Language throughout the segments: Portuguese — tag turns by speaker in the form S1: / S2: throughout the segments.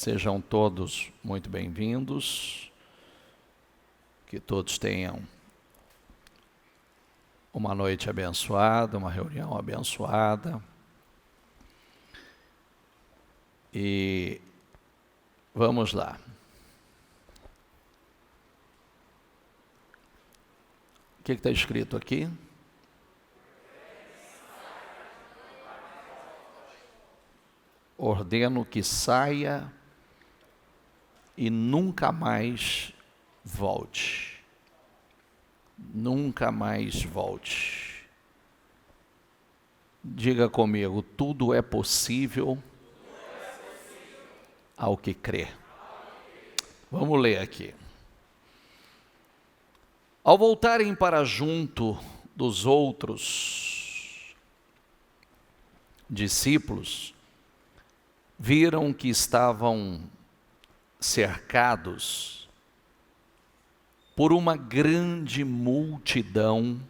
S1: Sejam todos muito bem-vindos, que todos tenham uma noite abençoada, uma reunião abençoada. E vamos lá. O que está escrito aqui? Ordeno que saia e nunca mais volte. Nunca mais volte. Diga comigo, tudo é possível ao que crê. Vamos ler aqui. Ao voltarem para junto dos outros discípulos, viram que estavam cercados por uma grande multidão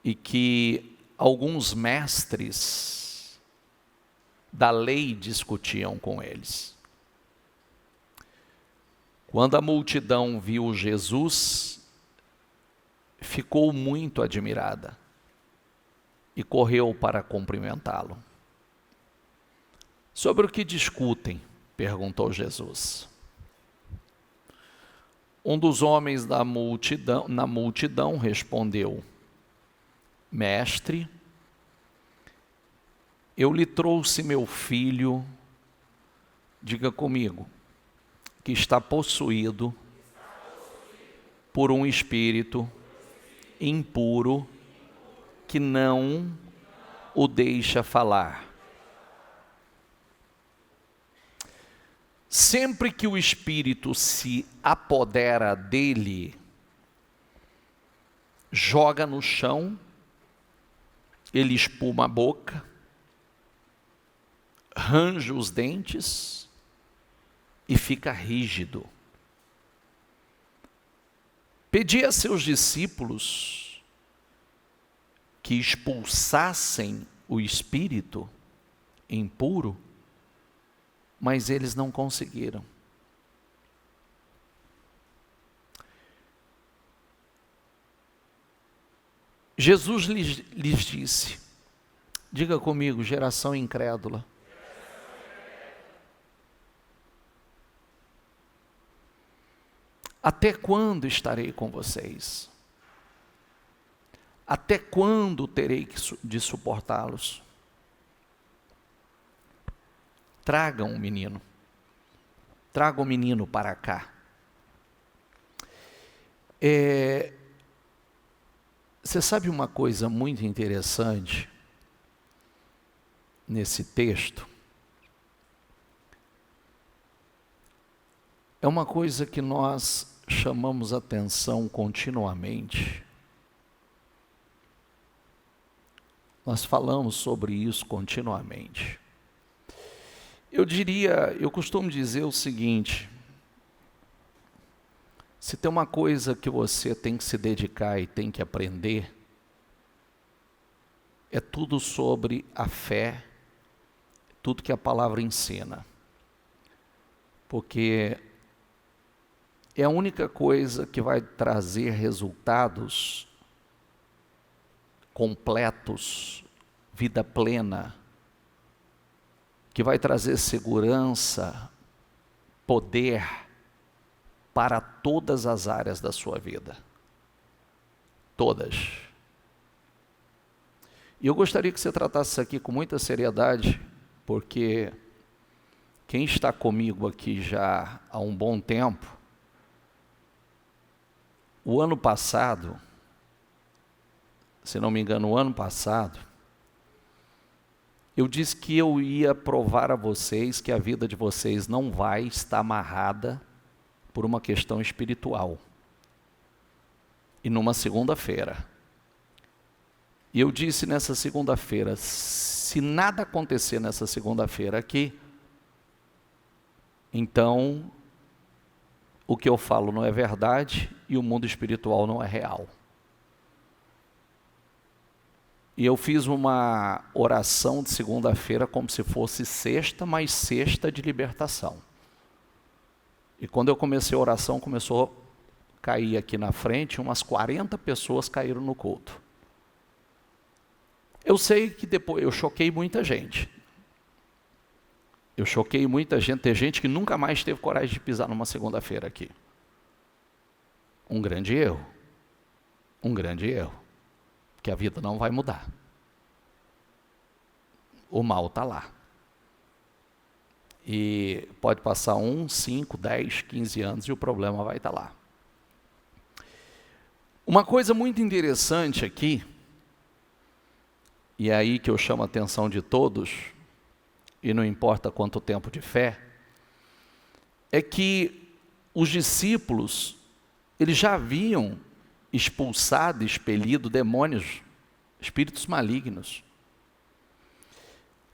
S1: e que alguns mestres da lei discutiam com eles. Quando a multidão viu Jesus, ficou muito admirada e correu para cumprimentá-lo. Sobre o que discutem? Perguntou Jesus. Um dos homens na multidão respondeu: Mestre, eu lhe trouxe meu filho, diga comigo, que está possuído por um espírito impuro que não o deixa falar. Sempre que o espírito se apodera dele, joga no chão, ele espuma a boca, range os dentes e fica rígido. Pedi a seus discípulos que expulsassem o espírito impuro, mas eles não conseguiram. Jesus lhes disse, diga comigo, geração incrédula. Até quando estarei com vocês? Até quando terei de suportá-los? Tragam o menino. Traga o menino para cá. Você sabe uma coisa muito interessante nesse texto? É uma coisa que nós chamamos atenção continuamente. Nós falamos sobre isso continuamente. Eu costumo dizer o seguinte: se tem uma coisa que você tem que se dedicar e tem que aprender, é tudo sobre a fé, tudo que a palavra ensina. Porque é a única coisa que vai trazer resultados completos, vida plena, que vai trazer segurança, poder para todas as áreas da sua vida. Todas. E eu gostaria que você tratasse isso aqui com muita seriedade, porque quem está comigo aqui já há um bom tempo, o ano passado, se não me engano, o ano passado, eu disse que eu ia provar a vocês que a vida de vocês não vai estar amarrada por uma questão espiritual. E numa segunda-feira. E eu disse nessa segunda-feira, se nada acontecer nessa segunda-feira aqui, então o que eu falo não é verdade e o mundo espiritual não é real. e eu fiz uma oração de segunda-feira como se fosse sexta, mas sexta de libertação. E quando eu comecei a oração, começou a cair aqui na frente, umas 40 pessoas caíram no culto. Eu sei que depois eu choquei muita gente. Tem gente que nunca mais teve coragem de pisar numa segunda-feira aqui. Um grande erro. Porque a vida não vai mudar. O mal está lá. E pode passar 1, 5, 10, 15 anos e o problema vai estar lá. Uma coisa muito interessante aqui, e é aí que eu chamo a atenção de todos, e não importa quanto tempo de fé, é que os discípulos, eles já haviam expulsado, expelido demônios, espíritos malignos.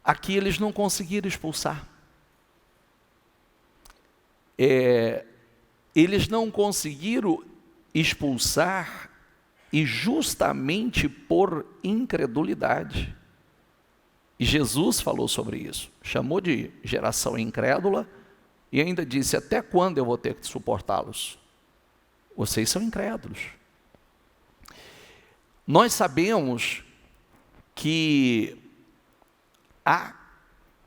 S1: Aqui eles não conseguiram expulsar. Eles não conseguiram expulsar e justamente por incredulidade. E Jesus falou sobre isso, chamou de geração incrédula e ainda disse: até quando eu vou ter que suportá-los? Vocês são incrédulos. Nós sabemos que há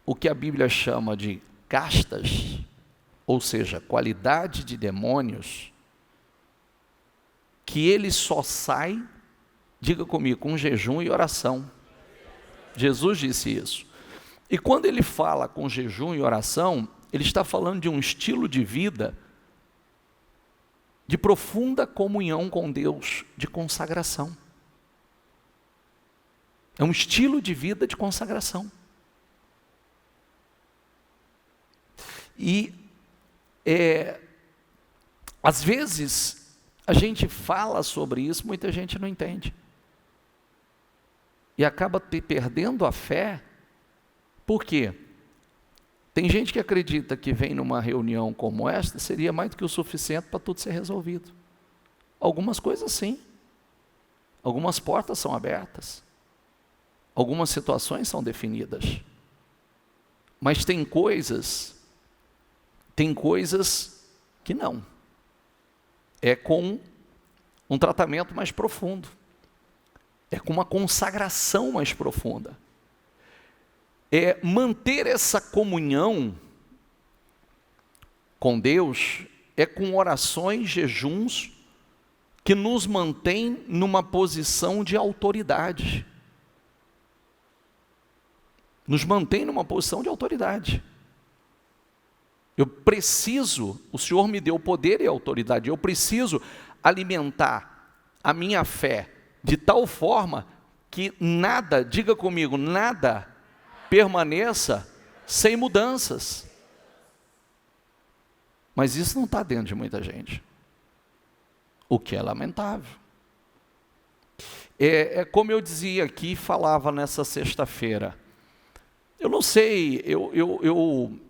S1: o que a Bíblia chama de castas, ou seja, qualidade de demônios, que ele só sai, diga comigo, com jejum e oração. Jesus disse isso. E quando ele fala com jejum e oração, ele está falando de um estilo de vida de profunda comunhão com Deus, de consagração. É um estilo de vida de consagração. E às vezes a gente fala sobre isso, muita gente não entende. E acaba perdendo a fé. Por quê? Tem gente que acredita que vem numa reunião como esta, seria mais do que o suficiente para tudo ser resolvido. Algumas coisas sim. Algumas portas são abertas. Algumas situações são definidas. Mas tem coisas que não. É com um tratamento mais profundo. É com uma consagração mais profunda. É manter essa comunhão com Deus, é com orações, jejuns, que nos mantém numa posição de autoridade. Nos mantém numa posição de autoridade. Eu preciso, o Senhor me deu poder e autoridade, eu preciso alimentar a minha fé de tal forma que nada, diga comigo, nada permaneça sem mudanças. Mas isso não está dentro de muita gente, o que é lamentável. É como eu dizia aqui, falava nessa sexta-feira. Eu não sei, eu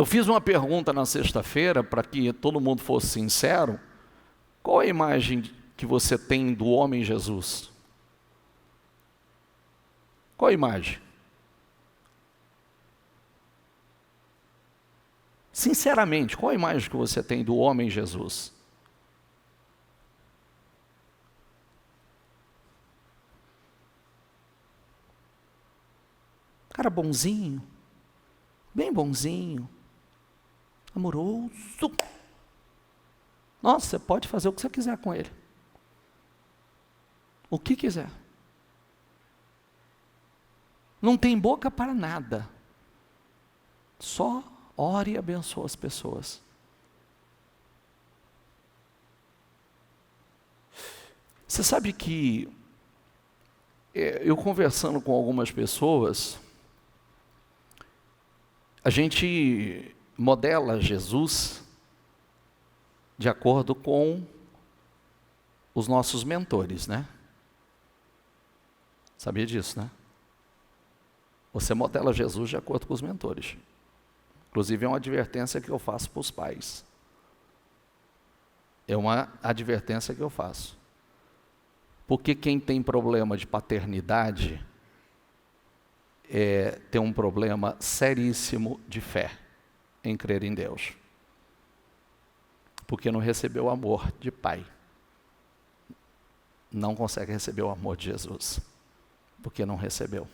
S1: fiz uma pergunta na sexta-feira para que todo mundo fosse sincero. Qual é a imagem que você tem do homem Jesus? Qual a imagem? Sinceramente, qual a imagem que você tem do homem Jesus? Cara bonzinho, bem bonzinho, amoroso. Nossa, você pode fazer o que você quiser com ele. O que quiser. Não tem boca para nada. Só ore e abençoe as pessoas. Você sabe que eu conversando com algumas pessoas, a gente modela Jesus de acordo com os nossos mentores, né? Sabia disso, né? Você modela Jesus de acordo com os mentores. Inclusive é uma advertência que eu faço para os pais. É uma advertência que eu faço. Porque quem tem problema de paternidade tem um problema seríssimo de fé em crer em Deus. Porque não recebeu o amor de pai. Não consegue receber o amor de Jesus. Porque não recebeu.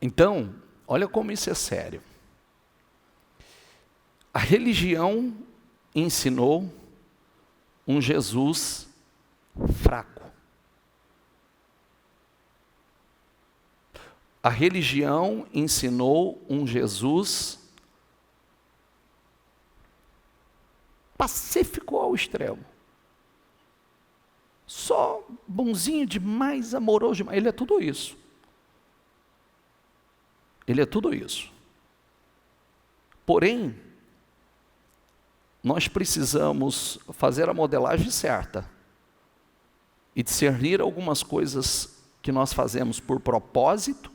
S1: Então, olha como isso é sério. A religião ensinou um Jesus fraco. A religião ensinou um Jesus pacífico ao extremo. Só bonzinho demais, amoroso demais. Ele é tudo isso. Ele é tudo isso. Porém, nós precisamos fazer a modelagem certa e discernir algumas coisas que nós fazemos por propósito,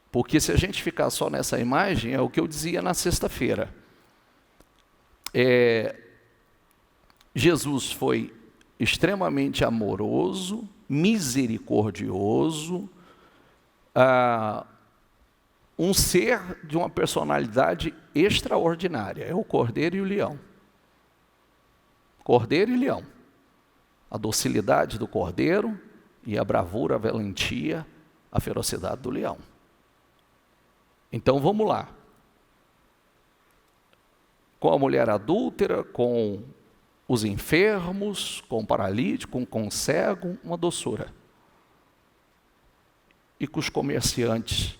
S1: porque se a gente ficar só nessa imagem, é o que eu dizia na sexta-feira. Jesus foi extremamente amoroso, misericordioso, um ser de uma personalidade extraordinária. É o cordeiro e o leão. Cordeiro e leão. A docilidade do cordeiro e a bravura, a valentia, a ferocidade do leão. Então vamos lá. Com a mulher adúltera, com os enfermos, com o paralítico, com o cego, uma doçura. E com os comerciantes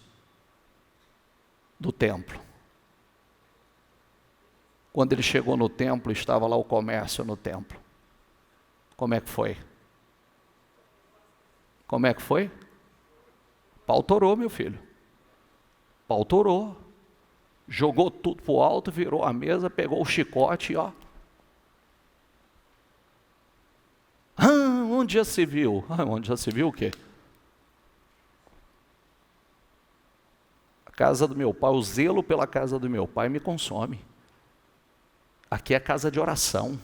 S1: do templo. Quando ele chegou no templo, estava lá o comércio no templo. Como é que foi? Como é que foi? Pau torou, meu filho. Pau torou. Jogou tudo para o alto, virou a mesa, pegou o chicote e ó. Onde já se viu? Onde já se viu o quê? A casa do meu pai, o zelo pela casa do meu pai me consome. Aqui é casa de oração.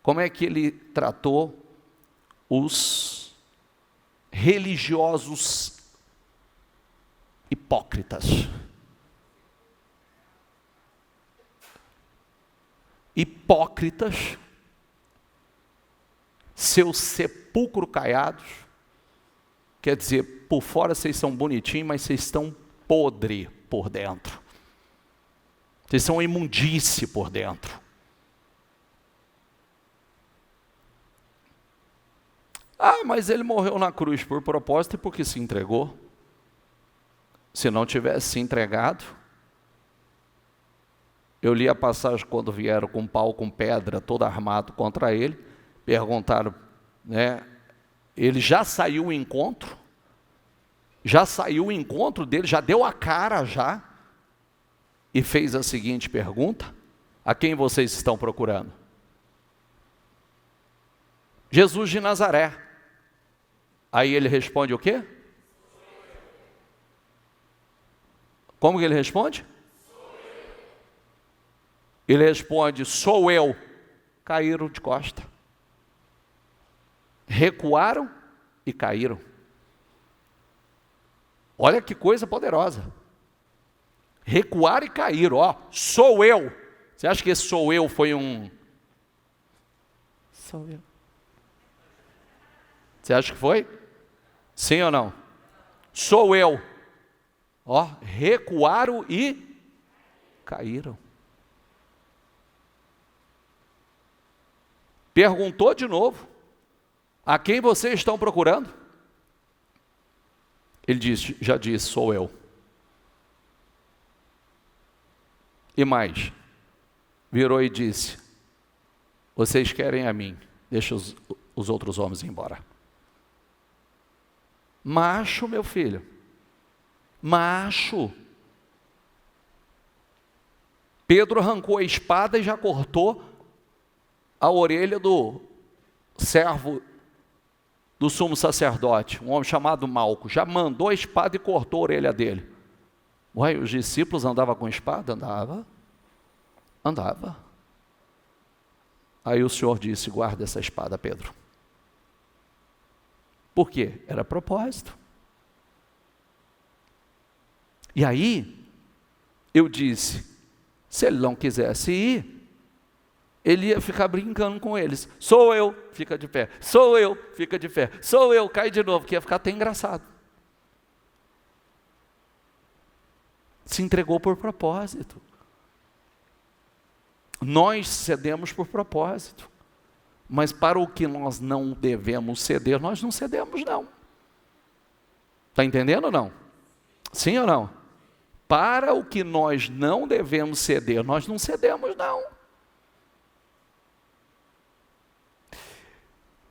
S1: Como é que ele tratou os religiosos hipócritas? Hipócritas, seus sepulcros caiados, quer dizer, por fora vocês são bonitinhos, mas vocês estão podre por dentro. Vocês são imundície por dentro. Mas ele morreu na cruz por propósito e porque se entregou. Se não tivesse se entregado, eu li a passagem quando vieram com pau, com pedra, todo armado contra ele, perguntaram, né, ele já saiu o encontro dele, já deu a cara já, e fez a seguinte pergunta: a quem vocês estão procurando? Jesus de Nazaré. Aí ele responde o quê? Como que ele responde? Ele responde, sou eu. Caíram de costa. Recuaram e caíram. Olha que coisa poderosa. Recuaram e caíram, ó, sou eu. Você acha que esse sou eu foi um... Sou eu. Você acha que foi? Sim ou não? Sou eu. Ó, recuaram e caíram. Perguntou de novo, a quem vocês estão procurando? Ele disse, já disse, sou eu. E mais, virou e disse, vocês querem a mim, deixa os outros homens ir embora. Macho, meu filho, macho. Pedro arrancou a espada e já cortou a orelha do servo do sumo sacerdote, um homem chamado Malco. Já mandou a espada e cortou a orelha dele. Ué, os discípulos andavam com espada? Andava. Aí o Senhor disse: guarda essa espada, Pedro. Por quê? Era propósito. E aí, eu disse, se ele não quisesse ir, ele ia ficar brincando com eles. Sou eu, fica de pé. Sou eu, fica de pé. Sou eu, cai de novo, que ia ficar até engraçado. Se entregou por propósito. Nós cedemos por propósito. Mas para o que nós não devemos ceder, nós não cedemos não. Está entendendo ou não? Sim ou não? Para o que nós não devemos ceder, nós não cedemos não.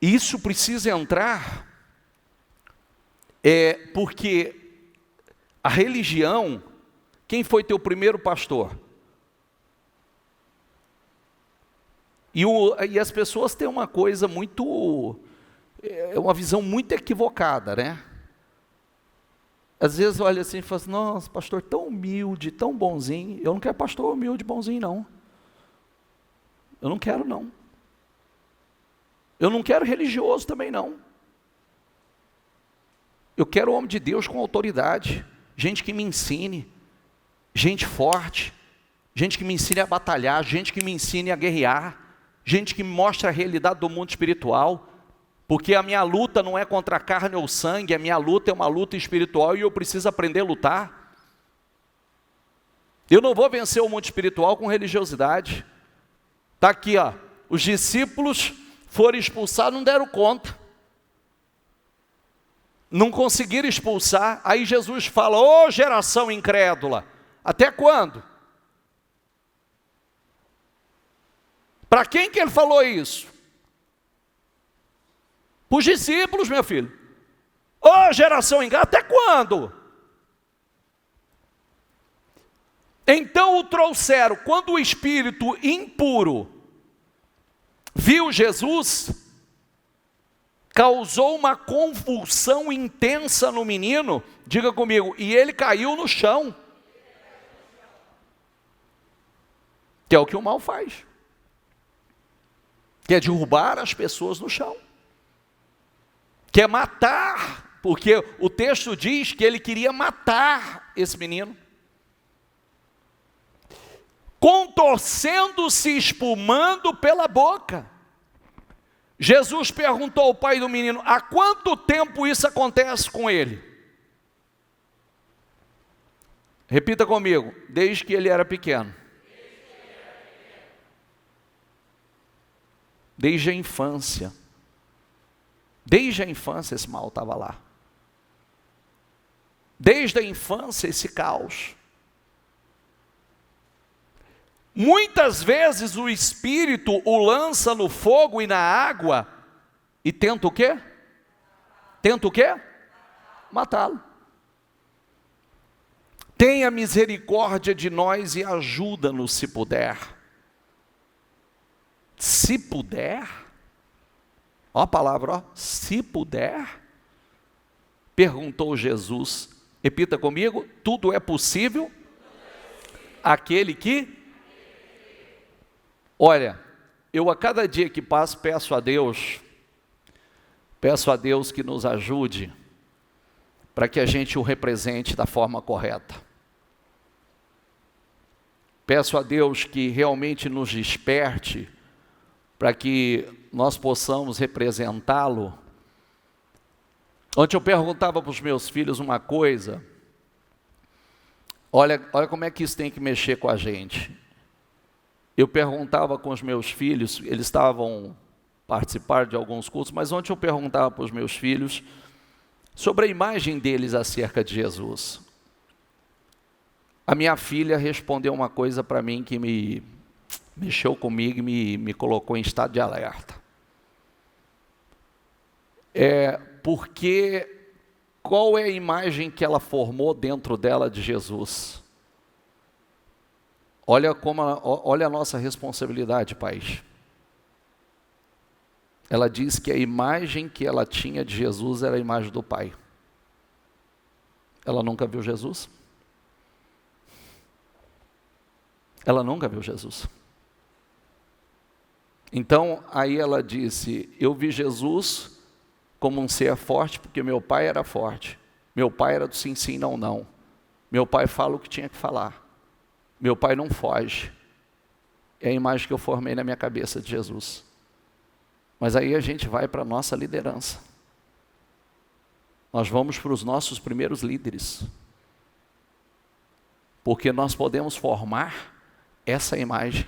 S1: Isso precisa entrar, porque a religião, quem foi teu primeiro pastor? E as pessoas têm uma coisa uma visão muito equivocada, né? Às vezes olha assim e fala assim, nossa, pastor tão humilde, tão bonzinho. Eu não quero pastor humilde, bonzinho não. Eu não quero não. Eu não quero religioso também não. Eu quero homem de Deus com autoridade, gente que me ensine, gente forte, gente que me ensine a batalhar, gente que me ensine a guerrear, gente que me mostre a realidade do mundo espiritual, porque a minha luta não é contra a carne ou sangue, a minha luta é uma luta espiritual e eu preciso aprender a lutar. Eu não vou vencer o mundo espiritual com religiosidade. Está aqui, ó, os discípulos foram expulsados, não deram conta. Não conseguiram expulsar. Aí Jesus fala, ô geração incrédula, até quando? Para quem que ele falou isso? Para os discípulos, meu filho. Ô geração incrédula, até quando? Então o trouxeram, quando o espírito impuro viu Jesus, causou uma convulsão intensa no menino, diga comigo, e ele caiu no chão. Que é o que o mal faz. Que é derrubar as pessoas no chão. Que é matar, porque o texto diz que ele queria matar esse menino. Contorcendo-se, espumando pela boca. Jesus perguntou ao pai do menino, há quanto tempo isso acontece com ele? Repita comigo, desde que ele era pequeno. Desde a infância. Desde a infância esse mal estava lá. Desde a infância esse caos. Muitas vezes o espírito o lança no fogo e na água e tenta o quê? Tenta o quê? Matá-lo. Tenha misericórdia de nós e ajuda-nos se puder. Se puder? Ó a palavra, ó, se puder? Perguntou Jesus. Repita comigo, tudo é possível? Aquele que... Olha, eu a cada dia que passo peço a Deus que nos ajude para que a gente o represente da forma correta. Peço a Deus que realmente nos desperte para que nós possamos representá-lo. Ontem eu perguntava para os meus filhos uma coisa, olha como é que isso tem que mexer com a gente. Eu perguntava com os meus filhos, eles estavam participando de alguns cultos, mas ontem eu perguntava para os meus filhos sobre a imagem deles acerca de Jesus. A minha filha respondeu uma coisa para mim que me mexeu comigo e me colocou em estado de alerta. Porque qual é a imagem que ela formou dentro dela de Jesus? Olha a nossa responsabilidade, Pai. Ela diz que a imagem que ela tinha de Jesus era a imagem do Pai. Ela nunca viu Jesus. Ela nunca viu Jesus. Então, aí ela disse, eu vi Jesus como um ser forte, porque meu pai era forte. Meu pai era do sim, sim, não, não. Meu pai fala o que tinha que falar. Meu pai não foge. É a imagem que eu formei na minha cabeça de Jesus. Mas aí a gente vai para a nossa liderança. Nós vamos para os nossos primeiros líderes. Porque nós podemos formar essa imagem.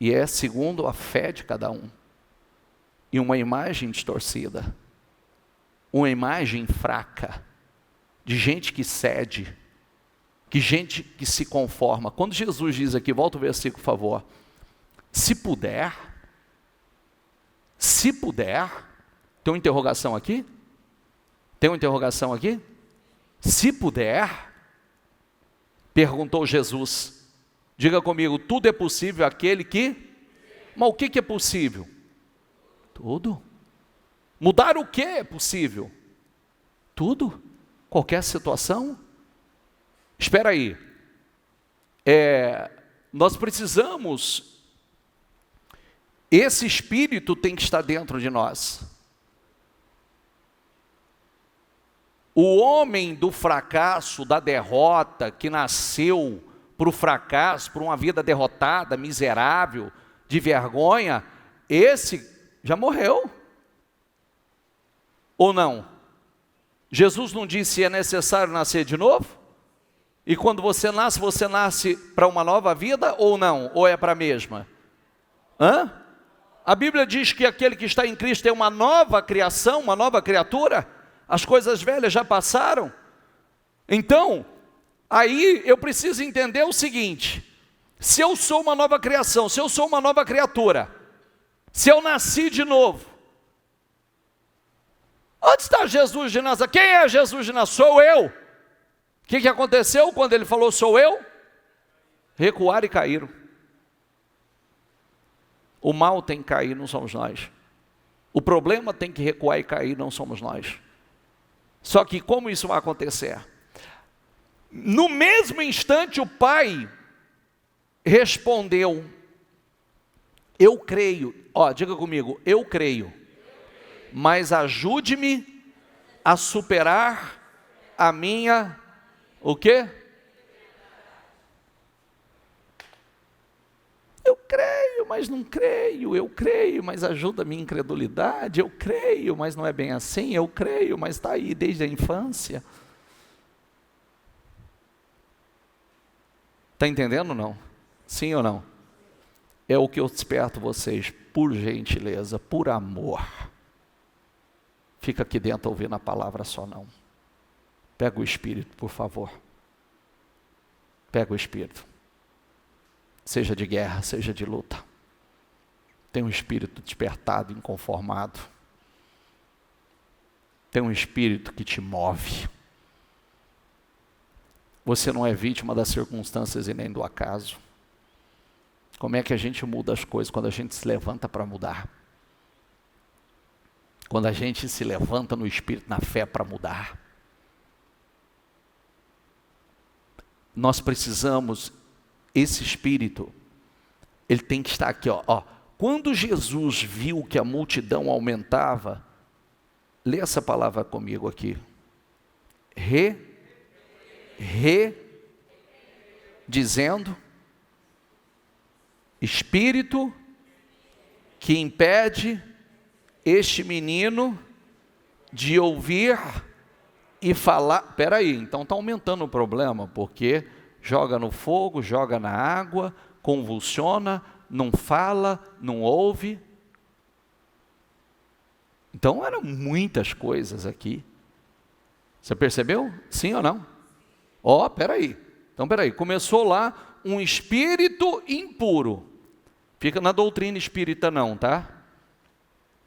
S1: E é segundo a fé de cada um. E uma imagem distorcida. Uma imagem fraca. De gente que cede. De gente que se conforma. Quando Jesus diz aqui, volta o versículo, por favor. Se puder. Tem uma interrogação aqui? Tem uma interrogação aqui? Se puder, perguntou Jesus. Diga comigo, tudo é possível àquele que... Mas o que é possível? Tudo. Mudar o que é possível? Tudo. Qualquer situação. Espera aí. Nós precisamos... Esse espírito tem que estar dentro de nós. O homem do fracasso, da derrota, que nasceu para o fracasso, para uma vida derrotada, miserável, de vergonha, esse já morreu. Ou não? Jesus não disse é necessário nascer de novo? E quando você nasce para uma nova vida ou não? Ou é para a mesma? A Bíblia diz que aquele que está em Cristo é uma nova criação, uma nova criatura. As coisas velhas já passaram. Então, aí eu preciso entender o seguinte: se eu sou uma nova criação, se eu sou uma nova criatura, se eu nasci de novo, onde está Jesus de Nazaré? Quem é Jesus de Nazaré? Sou eu. O que aconteceu quando ele falou sou eu? Recuaram e caíram. O mal tem que cair, não somos nós. O problema tem que recuar e cair, não somos nós. Só que como isso vai acontecer? No mesmo instante o pai respondeu, eu creio, diga comigo, eu creio, mas ajude-me a superar a minha, o quê? Eu creio, mas não creio, eu creio, mas ajuda a minha incredulidade, eu creio, mas não é bem assim, eu creio, mas está aí desde a infância. Está entendendo ou não? Sim ou não? É o que eu desperto vocês, por gentileza, por amor. Fica aqui dentro ouvindo a palavra só não. Pega o Espírito, por favor. Pega o Espírito. Seja de guerra, seja de luta. Tem um espírito despertado, inconformado. Tem um espírito que te move. Você não é vítima das circunstâncias e nem do acaso. Como é que a gente muda as coisas? Quando a gente se levanta para mudar. Quando a gente se levanta no espírito, na fé para mudar. Nós precisamos, esse espírito, ele tem que estar aqui, Quando Jesus viu que a multidão aumentava, lê essa palavra comigo aqui. Dizendo, espírito que impede este menino de ouvir e falar. Espera aí, então está aumentando o problema, porque joga no fogo, joga na água, convulsiona, não fala, não ouve. Então eram muitas coisas aqui. Você percebeu? Sim ou não? Espera aí. Então, espera aí. Começou lá um espírito impuro. Fica na doutrina espírita não, tá?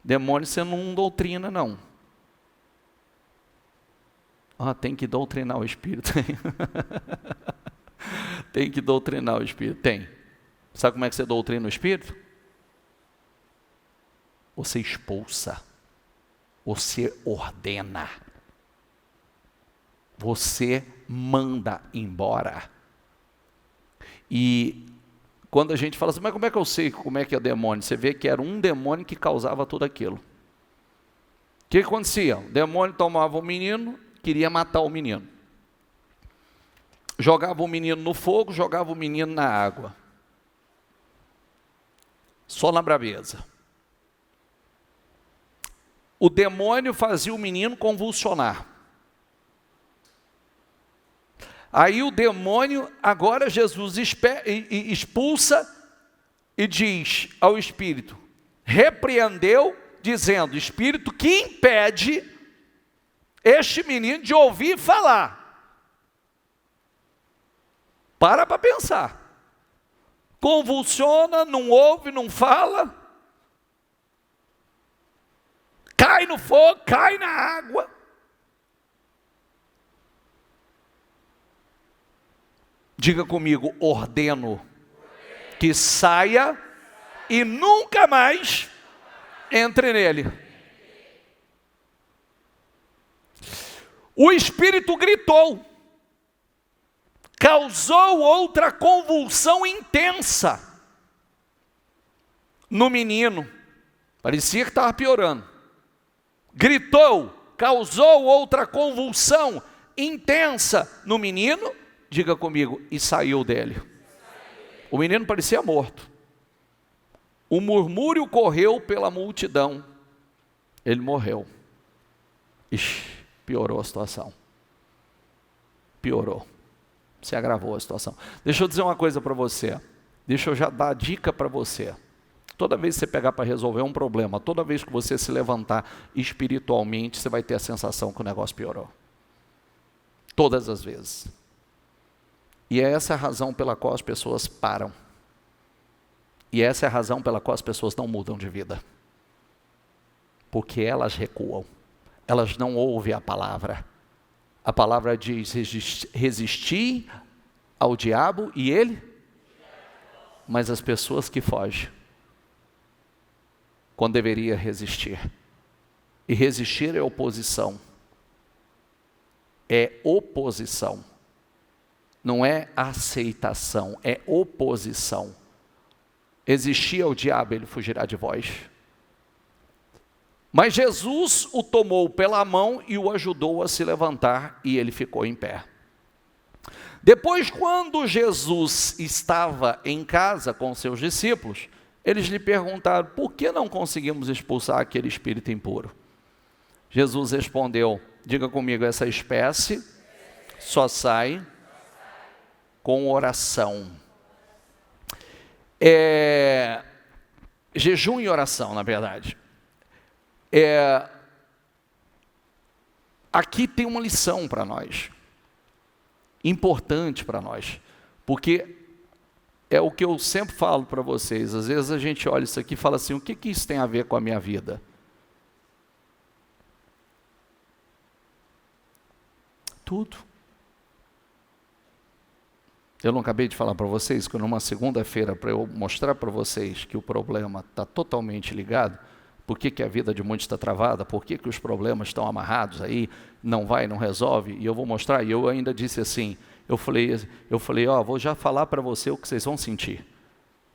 S1: Demônio você não doutrina não. Tem que doutrinar o espírito. Tem que doutrinar o espírito. Tem. Sabe como é que você doutrina o espírito? Você expulsa. Você ordena. Você manda embora. E Quando a gente fala assim, mas como é que eu sei como é que é demônio? Você vê que era um demônio que causava tudo aquilo. O que acontecia? O demônio tomava o menino, queria matar o menino. Jogava o menino no fogo, jogava o menino na água. Só na braveza. O demônio fazia o menino convulsionar. Aí o demônio, agora Jesus expulsa e diz ao espírito, repreendeu, dizendo, espírito que impede este menino de ouvir falar. Para pensar. Convulsiona, não ouve, não fala. Cai no fogo, cai na água. Diga comigo, ordeno que saia e nunca mais entre nele. O espírito gritou, causou outra convulsão intensa no menino, parecia que estava piorando. Gritou, causou outra convulsão intensa no menino, diga comigo, e saiu dele. O menino parecia morto. O murmúrio correu pela multidão. Ele morreu. Ixi, piorou a situação. Piorou. Se agravou a situação. Deixa eu dizer uma coisa para você. Deixa eu já dar a dica para você. Toda vez que você pegar para resolver um problema, toda vez que você se levantar espiritualmente, você vai ter a sensação que o negócio piorou. Todas as vezes. E é essa a razão pela qual as pessoas param. E essa é a razão pela qual as pessoas não mudam de vida. Porque elas recuam. Elas não ouvem a palavra. A palavra diz, resistir ao diabo e ele? Mas as pessoas que fogem, quando deveria resistir. E resistir é oposição. É oposição. Não é aceitação, é oposição. Existir ao diabo, ele fugirá de vós. Mas Jesus o tomou pela mão e o ajudou a se levantar e ele ficou em pé. Depois, quando Jesus estava em casa com seus discípulos, eles lhe perguntaram, por que não conseguimos expulsar aquele espírito impuro? Jesus respondeu, diga comigo, essa espécie só sai com oração. Jejum e oração, na verdade. Aqui tem uma lição para nós, importante para nós, porque é o que eu sempre falo para vocês, às vezes a gente olha isso aqui e fala assim, o que isso tem a ver com a minha vida? Tudo. Eu não acabei de falar para vocês que numa segunda-feira, para eu mostrar para vocês que o problema está totalmente ligado, por que a vida de muitos está travada, por que os problemas estão amarrados aí, não vai, não resolve, e eu vou mostrar, e eu ainda disse assim, eu falei, vou já falar para você o que vocês vão sentir.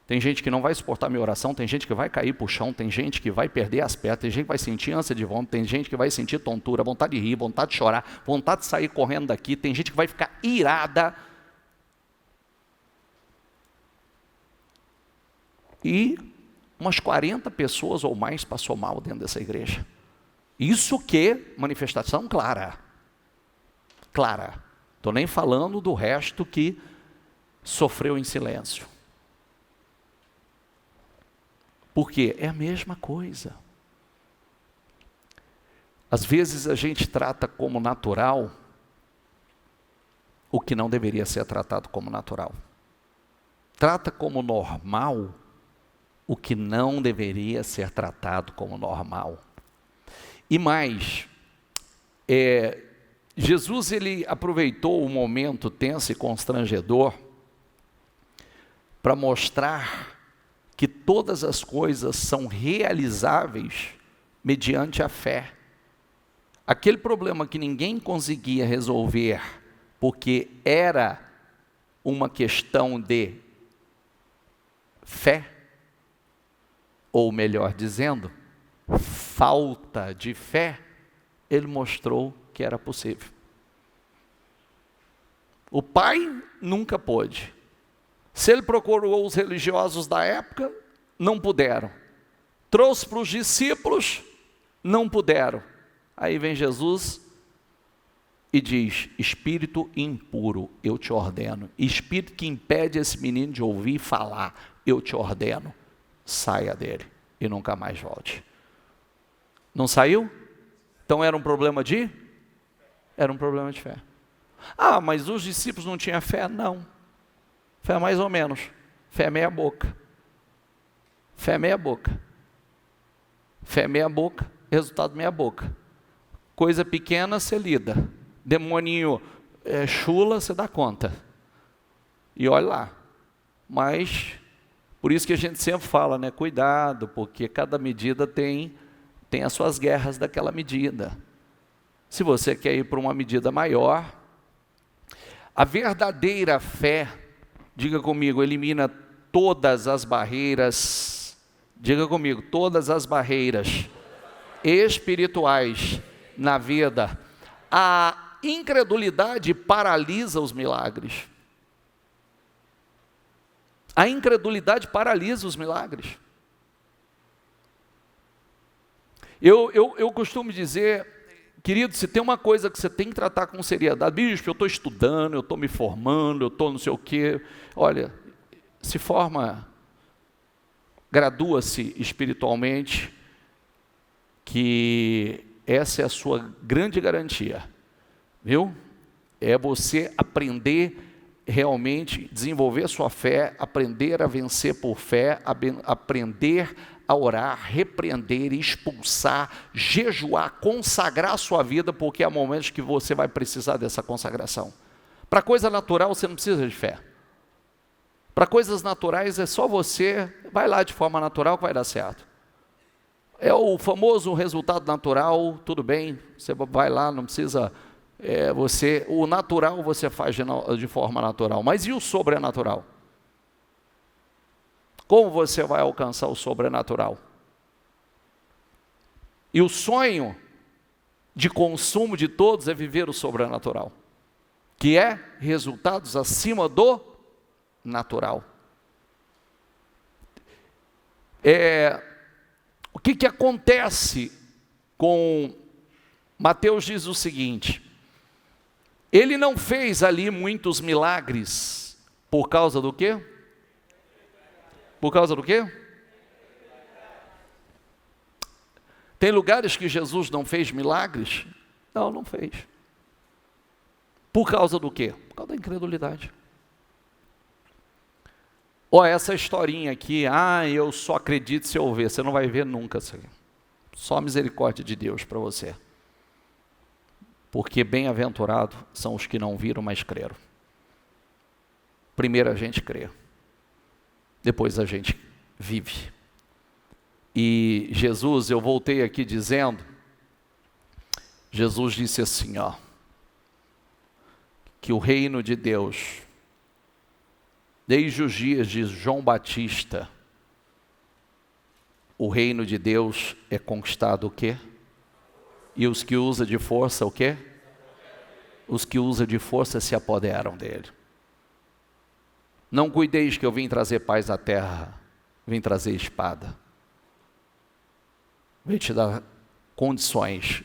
S1: Tem gente que não vai suportar minha oração, tem gente que vai cair para o chão, tem gente que vai perder as pernas, tem gente que vai sentir ânsia de vômito, tem gente que vai sentir tontura, vontade de rir, vontade de chorar, vontade de sair correndo daqui, tem gente que vai ficar irada. E umas 40 pessoas ou mais passou mal dentro dessa igreja. Isso que manifestação clara. Clara. Estou nem falando do resto que sofreu em silêncio. Porque é a mesma coisa. Às vezes a gente trata como natural o que não deveria ser tratado como natural. Trata como normal o que não deveria ser tratado como normal. E mais, Jesus ele aproveitou o momento tenso e constrangedor para mostrar que todas as coisas são realizáveis mediante a fé. Aquele problema que ninguém conseguia resolver, porque era uma questão de fé, ou melhor dizendo, falta de fé, ele mostrou que era possível. O pai nunca pôde. Se ele procurou os religiosos da época, não puderam. Trouxe para os discípulos, não puderam. Aí vem Jesus e diz: espírito impuro, eu te ordeno. Espírito que impede esse menino de ouvir e falar, eu te ordeno. Saia dele e nunca mais volte. Não saiu? Então era um problema de? Era um problema de fé. Ah, mas os discípulos não tinham fé? Não. Fé mais ou menos. Fé meia boca. Fé meia boca. Fé meia boca, resultado meia boca. Coisa pequena você lida. Demoninho chula, você dá conta. E olha lá. Mas, por isso que a gente sempre fala, né? Cuidado, porque cada medida tem as suas guerras daquela medida. Se você quer ir para uma medida maior, a verdadeira fé, diga comigo, elimina todas as barreiras, diga comigo, todas as barreiras espirituais na vida. A incredulidade paralisa os milagres. A incredulidade paralisa os milagres. Eu costumo dizer, querido, se tem uma coisa que você tem que tratar com seriedade, bispo, eu estou estudando, eu estou me formando, eu estou não sei o quê, olha, se forma, gradua-se espiritualmente, que essa é a sua grande garantia, viu? É você aprender realmente, desenvolver a sua fé, aprender a vencer por fé, aprender a orar, repreender, expulsar, jejuar, consagrar a sua vida, porque há momentos que você vai precisar dessa consagração. Para coisa natural você não precisa de fé. Para coisas naturais é só você, vai lá de forma natural que vai dar certo. É o famoso resultado natural, tudo bem, você vai lá, não precisa, o natural você faz de forma natural, mas e o sobrenatural? Como você vai alcançar o sobrenatural? E o sonho de consumo de todos é viver o sobrenatural, que é resultados acima do natural. O que acontece com Mateus? Diz o seguinte: ele não fez ali muitos milagres por causa do quê? Por causa do quê? Tem lugares que Jesus não fez milagres? Não, não fez. Por causa do quê? Por causa da incredulidade. Essa historinha aqui, eu só acredito se eu ver. Você não vai ver nunca isso aqui. Só a misericórdia de Deus para você. Porque bem-aventurados são os que não viram, mas creram. Primeiro a gente crê. Depois a gente vive. E Jesus, eu voltei aqui dizendo, Jesus disse assim, que o reino de Deus, desde os dias de João Batista, o reino de Deus é conquistado o quê? E os que usam de força o quê? Os que usam de força se apoderam dele. Não cuideis que eu vim trazer paz à terra, vim trazer espada. Vim te dar condições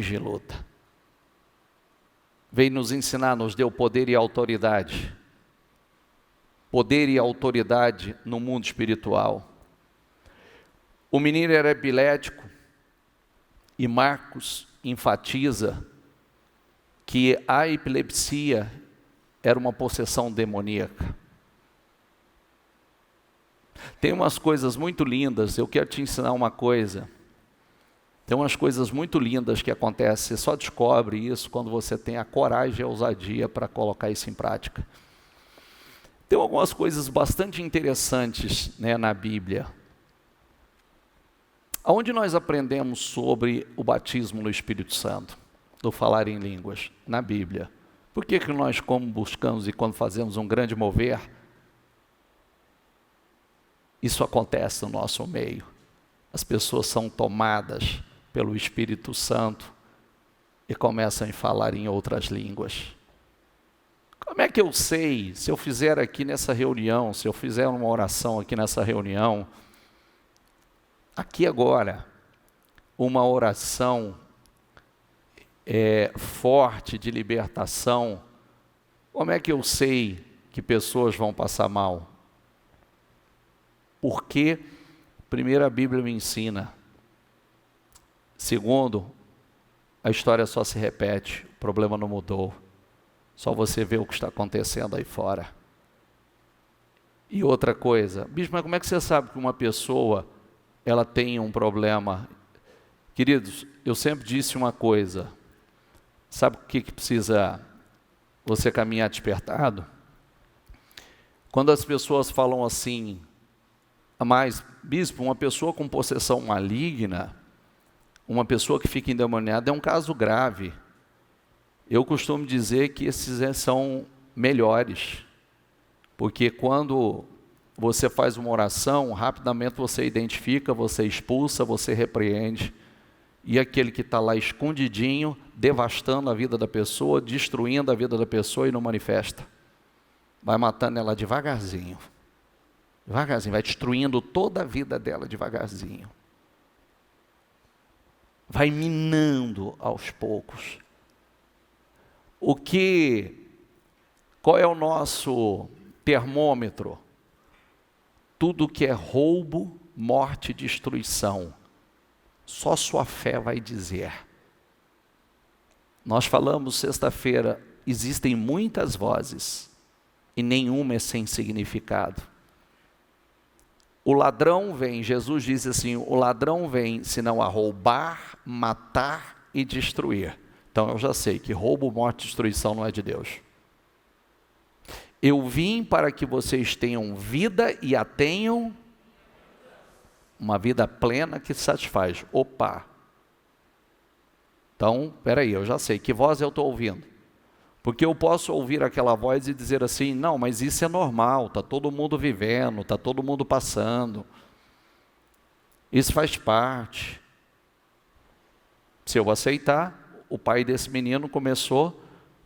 S1: de luta. Veio nos ensinar, nos deu poder e autoridade. Poder e autoridade no mundo espiritual. O menino era epilético e Marcos enfatiza que a epilepsia era uma possessão demoníaca. Tem umas coisas muito lindas, eu quero te ensinar uma coisa. Tem umas coisas muito lindas que acontecem, você só descobre isso quando você tem a coragem e a ousadia para colocar isso em prática. Tem algumas coisas bastante interessantes, na Bíblia. Aonde nós aprendemos sobre o batismo no Espírito Santo, do falar em línguas? Na Bíblia. Por que nós, como buscamos e quando fazemos um grande mover, Isso acontece no nosso meio. As pessoas são tomadas pelo Espírito Santo e começam a falar em outras línguas. Como é que eu sei, se eu fizer aqui nessa reunião, se eu fizer uma oração aqui nessa reunião, aqui agora, uma oração forte de libertação, como é que eu sei que pessoas vão passar mal? Porque, primeiro, a Bíblia me ensina. Segundo, a história só se repete, o problema não mudou. Só você vê o que está acontecendo aí fora. E outra coisa, bispo, mas como é que você sabe que uma pessoa, ela tem um problema? Queridos, eu sempre disse uma coisa, sabe o que precisa você caminhar despertado? Quando as pessoas falam assim, mas, bispo, uma pessoa com possessão maligna, uma pessoa que fica endemoniada, é um caso grave. Eu costumo dizer que esses são melhores, porque quando você faz uma oração, rapidamente você identifica, você expulsa, você repreende, e aquele que está lá escondidinho, devastando a vida da pessoa, destruindo a vida da pessoa e não manifesta. Vai matando ela devagarzinho, vai destruindo toda a vida dela devagarzinho. Vai minando aos poucos. Qual é o nosso termômetro? Tudo que é roubo, morte e destruição, só sua fé vai dizer. Nós falamos sexta-feira, existem muitas vozes, e nenhuma é sem significado. O ladrão vem, Jesus diz assim, o ladrão vem senão a roubar, matar e destruir. Então eu já sei que roubo, morte e destruição não é de Deus. Eu vim para que vocês tenham vida e a tenham uma vida plena que satisfaz. Opa! Então, peraí, eu já sei, que voz eu estou ouvindo? Porque eu posso ouvir aquela voz e dizer assim, não, mas isso é normal, está todo mundo vivendo, está todo mundo passando. Isso faz parte. Se eu aceitar, o pai desse menino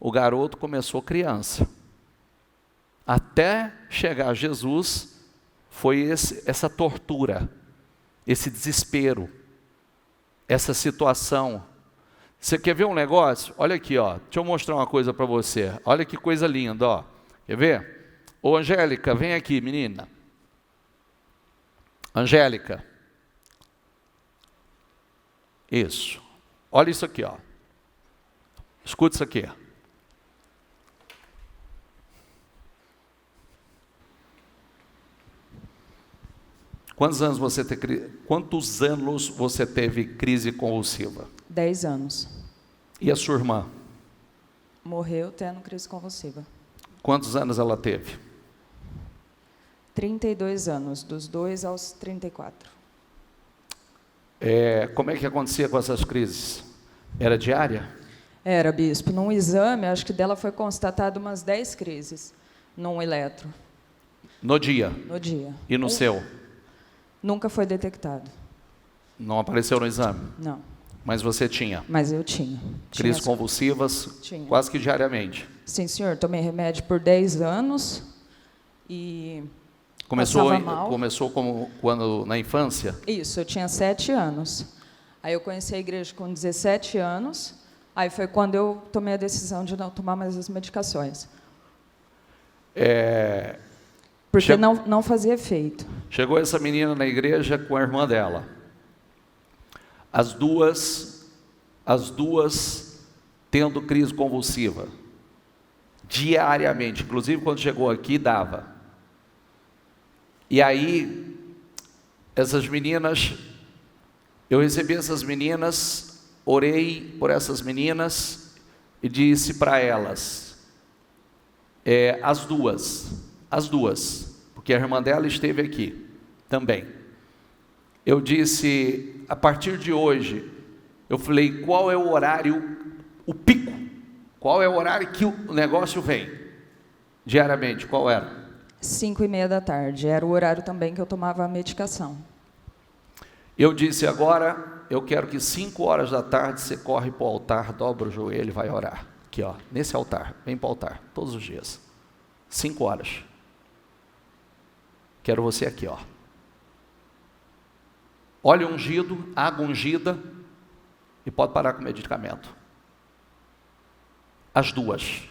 S1: o garoto começou criança. Até chegar a Jesus, foi essa tortura, esse desespero, essa situação. Você quer ver um negócio? Olha aqui, ó. Deixa eu mostrar uma coisa para você. Olha que coisa linda, ó. Quer ver? Ô, Angélica, vem aqui, menina. Angélica. Isso. Olha isso aqui, ó. Escuta isso aqui. Quantos anos você teve crise convulsiva?
S2: 10 anos.
S1: E a sua irmã?
S2: Morreu tendo crise convulsiva.
S1: Quantos anos ela teve?
S2: 32 anos, dos 2 aos 34.
S1: Como é que acontecia com essas crises? Era diária?
S2: Era, bispo. Num exame, acho que dela foi constatado umas 10 crises, num eletro.
S1: No dia?
S2: No dia.
S1: E no seu?
S2: Nunca foi detectado.
S1: Não apareceu no exame?
S2: Não.
S1: Mas você tinha?
S2: Mas eu tinha.
S1: Crises convulsivas,
S2: tinha.
S1: Quase que diariamente?
S2: Sim, senhor. Tomei remédio por 10 anos e passava mal.
S1: Começou quando na infância?
S2: Isso, eu tinha 7 anos. Aí eu conheci a igreja com 17 anos, aí foi quando eu tomei a decisão de não tomar mais as medicações. Porque não fazia efeito.
S1: Chegou essa menina na igreja com a irmã dela. As duas tendo crise convulsiva. Diariamente. Inclusive, quando chegou aqui, dava. E aí, essas meninas, eu recebi essas meninas, orei por essas meninas e disse para elas, as duas, porque a irmã dela esteve aqui também. Eu disse, a partir de hoje, eu falei, qual é o horário, o pico? Qual é o horário que o negócio vem? Diariamente, qual era?
S2: 5h30 da tarde. Era o horário também que eu tomava a medicação.
S1: Eu disse agora, eu quero que 5 horas da tarde você corre para o altar, dobra o joelho e vai orar. Aqui, ó, nesse altar, vem para o altar, todos os dias. 5 horas. Quero você aqui, ó. Óleo ungido, água ungida, e pode parar com o medicamento. As duas.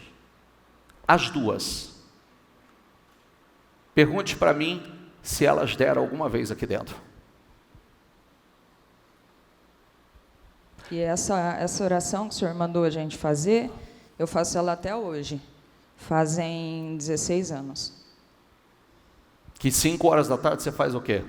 S1: As duas. Pergunte para mim se elas deram alguma vez aqui dentro.
S2: E essa oração que o senhor mandou a gente fazer, eu faço ela até hoje. Fazem 16 anos.
S1: Que 5 horas da tarde você faz o quê?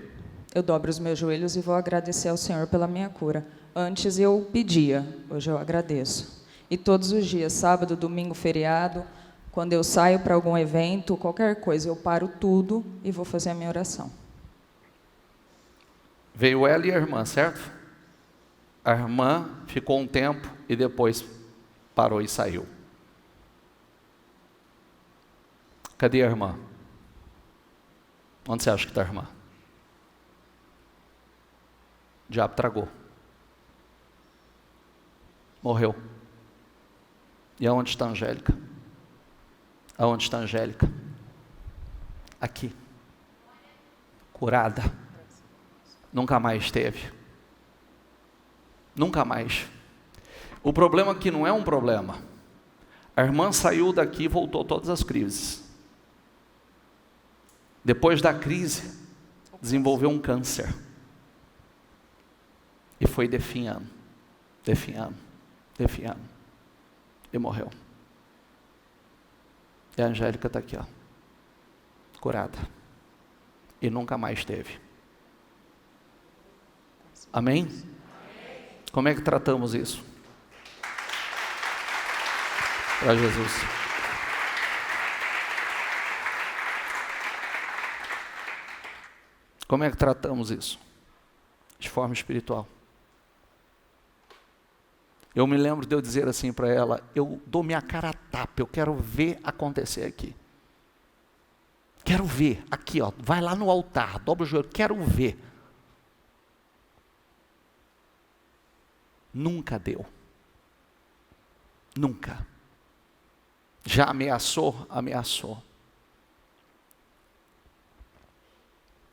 S2: Eu dobro os meus joelhos e vou agradecer ao Senhor pela minha cura. Antes eu pedia, hoje eu agradeço. E todos os dias, sábado, domingo, feriado, quando eu saio para algum evento, qualquer coisa, eu paro tudo e vou fazer a minha oração.
S1: Veio ela e a irmã, certo? A irmã ficou um tempo e depois parou e saiu. Cadê a irmã? Onde você acha que está a irmã? O diabo tragou. Morreu. E aonde está a Angélica? Aonde está a Angélica? Aqui. Curada. Nunca mais teve. Nunca mais. O problema aqui não é um problema. A irmã saiu daqui e voltou todas as crises. Depois da crise, desenvolveu um câncer. E foi definhando, definhando, definhando. E morreu. E a Angélica está aqui, ó, curada. E nunca mais teve. Amém? Como é que tratamos isso? Para Jesus. Como é que tratamos isso? De forma espiritual. Eu me lembro de eu dizer assim para ela, eu dou minha cara a tapa, eu quero ver acontecer aqui. Quero ver, aqui ó, vai lá no altar, dobra o joelho, quero ver. Nunca deu. Nunca. Já ameaçou? Ameaçou.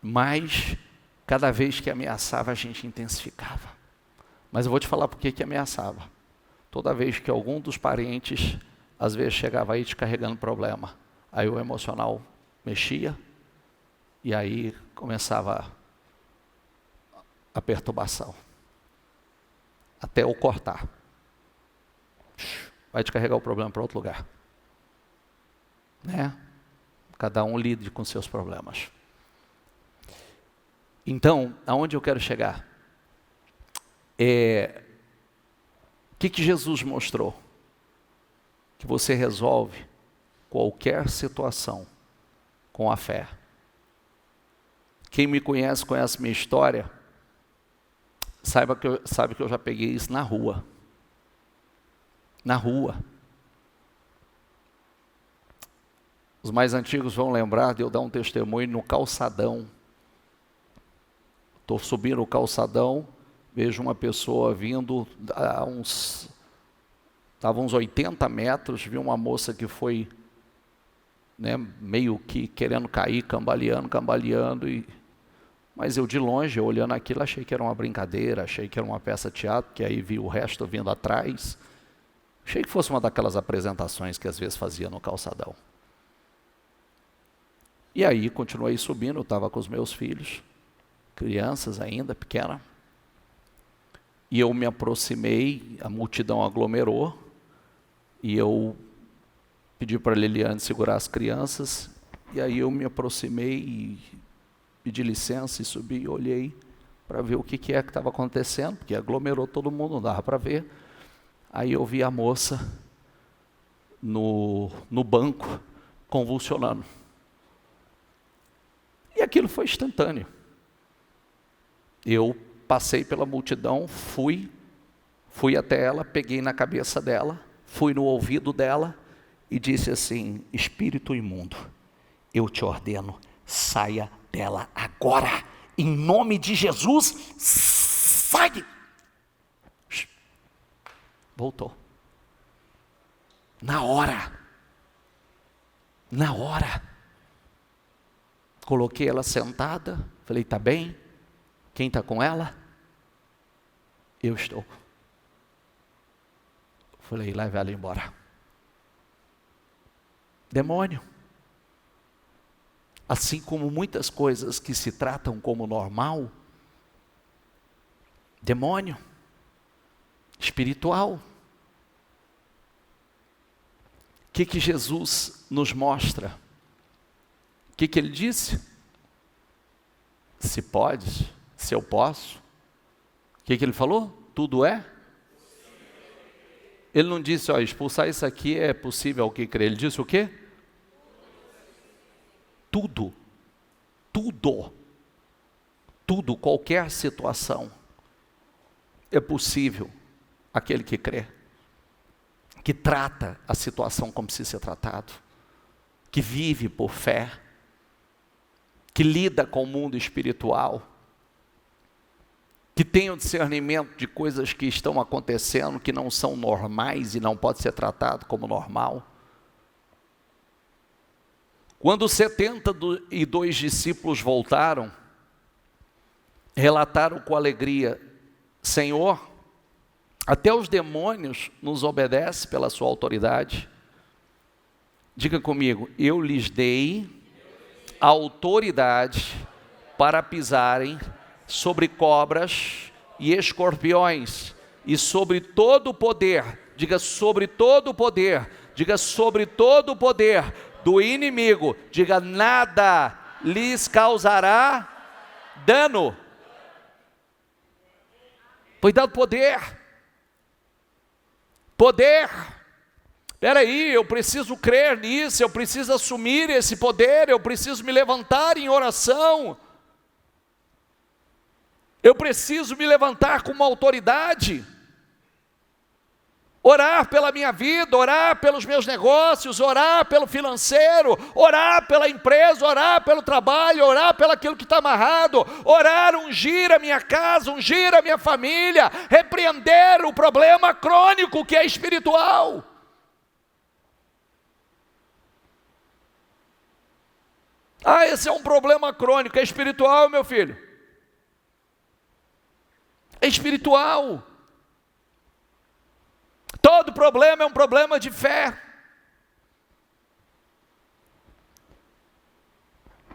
S1: Mas, cada vez que ameaçava, a gente intensificava. Mas eu vou te falar por que ameaçava. Toda vez que algum dos parentes, às vezes, chegava aí te carregando problema, aí o emocional mexia, e aí começava a perturbação. Até eu cortar. Vai te carregar o problema para outro lugar. Né? Cada um lide com seus problemas. Então, aonde eu quero chegar? O que Jesus mostrou? Que você resolve qualquer situação com a fé. Quem me conhece, conhece minha história, sabe que eu já peguei isso na rua. Na rua. Os mais antigos vão lembrar de eu dar um testemunho no calçadão. Estou subindo o calçadão, vejo uma pessoa vindo estava uns 80 metros, vi uma moça que foi, né, meio que querendo cair, cambaleando, mas eu de longe, olhando aquilo, achei que era uma brincadeira, achei que era uma peça de teatro, que aí vi o resto vindo atrás, achei que fosse uma daquelas apresentações que às vezes fazia no calçadão. E aí continuei subindo, eu estava com os meus filhos, crianças ainda, pequena, e eu me aproximei, a multidão aglomerou, e eu pedi para a Liliane segurar as crianças, e aí eu me aproximei e pedi licença e subi e olhei para ver o que é que estava acontecendo, porque aglomerou todo mundo, não dava para ver. Aí eu vi a moça no banco, convulsionando. E aquilo foi instantâneo. Eu passei pela multidão, fui até ela, peguei na cabeça dela, fui no ouvido dela e disse assim: espírito imundo, eu te ordeno, saia dela agora, em nome de Jesus, sai! Voltou. Na hora. Coloquei ela sentada, falei, tá bem? Quem está com ela? Eu estou. Falei, leve ela embora. Demônio. Assim como muitas coisas que se tratam como normal, demônio, espiritual. O que Jesus nos mostra? O que ele disse? Se pode, se eu posso. O que ele falou? Tudo é? Ele não disse, ó, expulsar isso aqui é possível ao que crer. Ele disse o quê? Tudo, qualquer situação é possível aquele que crê, que trata a situação como precisa ser tratado, que vive por fé, que lida com o mundo espiritual, que tem o discernimento de coisas que estão acontecendo, que não são normais e não pode ser tratado como normal. Quando os 72 discípulos voltaram, relataram com alegria, Senhor, até os demônios nos obedecem pela sua autoridade. Diga comigo, eu lhes dei autoridade para pisarem sobre cobras e escorpiões e sobre todo o poder, diga sobre todo o poder, diga sobre todo o poder do inimigo, diga nada lhes causará dano. Foi dado poder. Espera aí, eu preciso crer nisso, eu preciso assumir esse poder, eu preciso me levantar em oração. Eu preciso me levantar com uma autoridade. Orar pela minha vida, orar pelos meus negócios, orar pelo financeiro, orar pela empresa, orar pelo trabalho, orar pelo aquilo que está amarrado, orar, ungir a minha casa, ungir a minha família, repreender o problema crônico que é espiritual. Ah, esse é um problema crônico, é espiritual, meu filho. É espiritual. Todo problema é um problema de fé.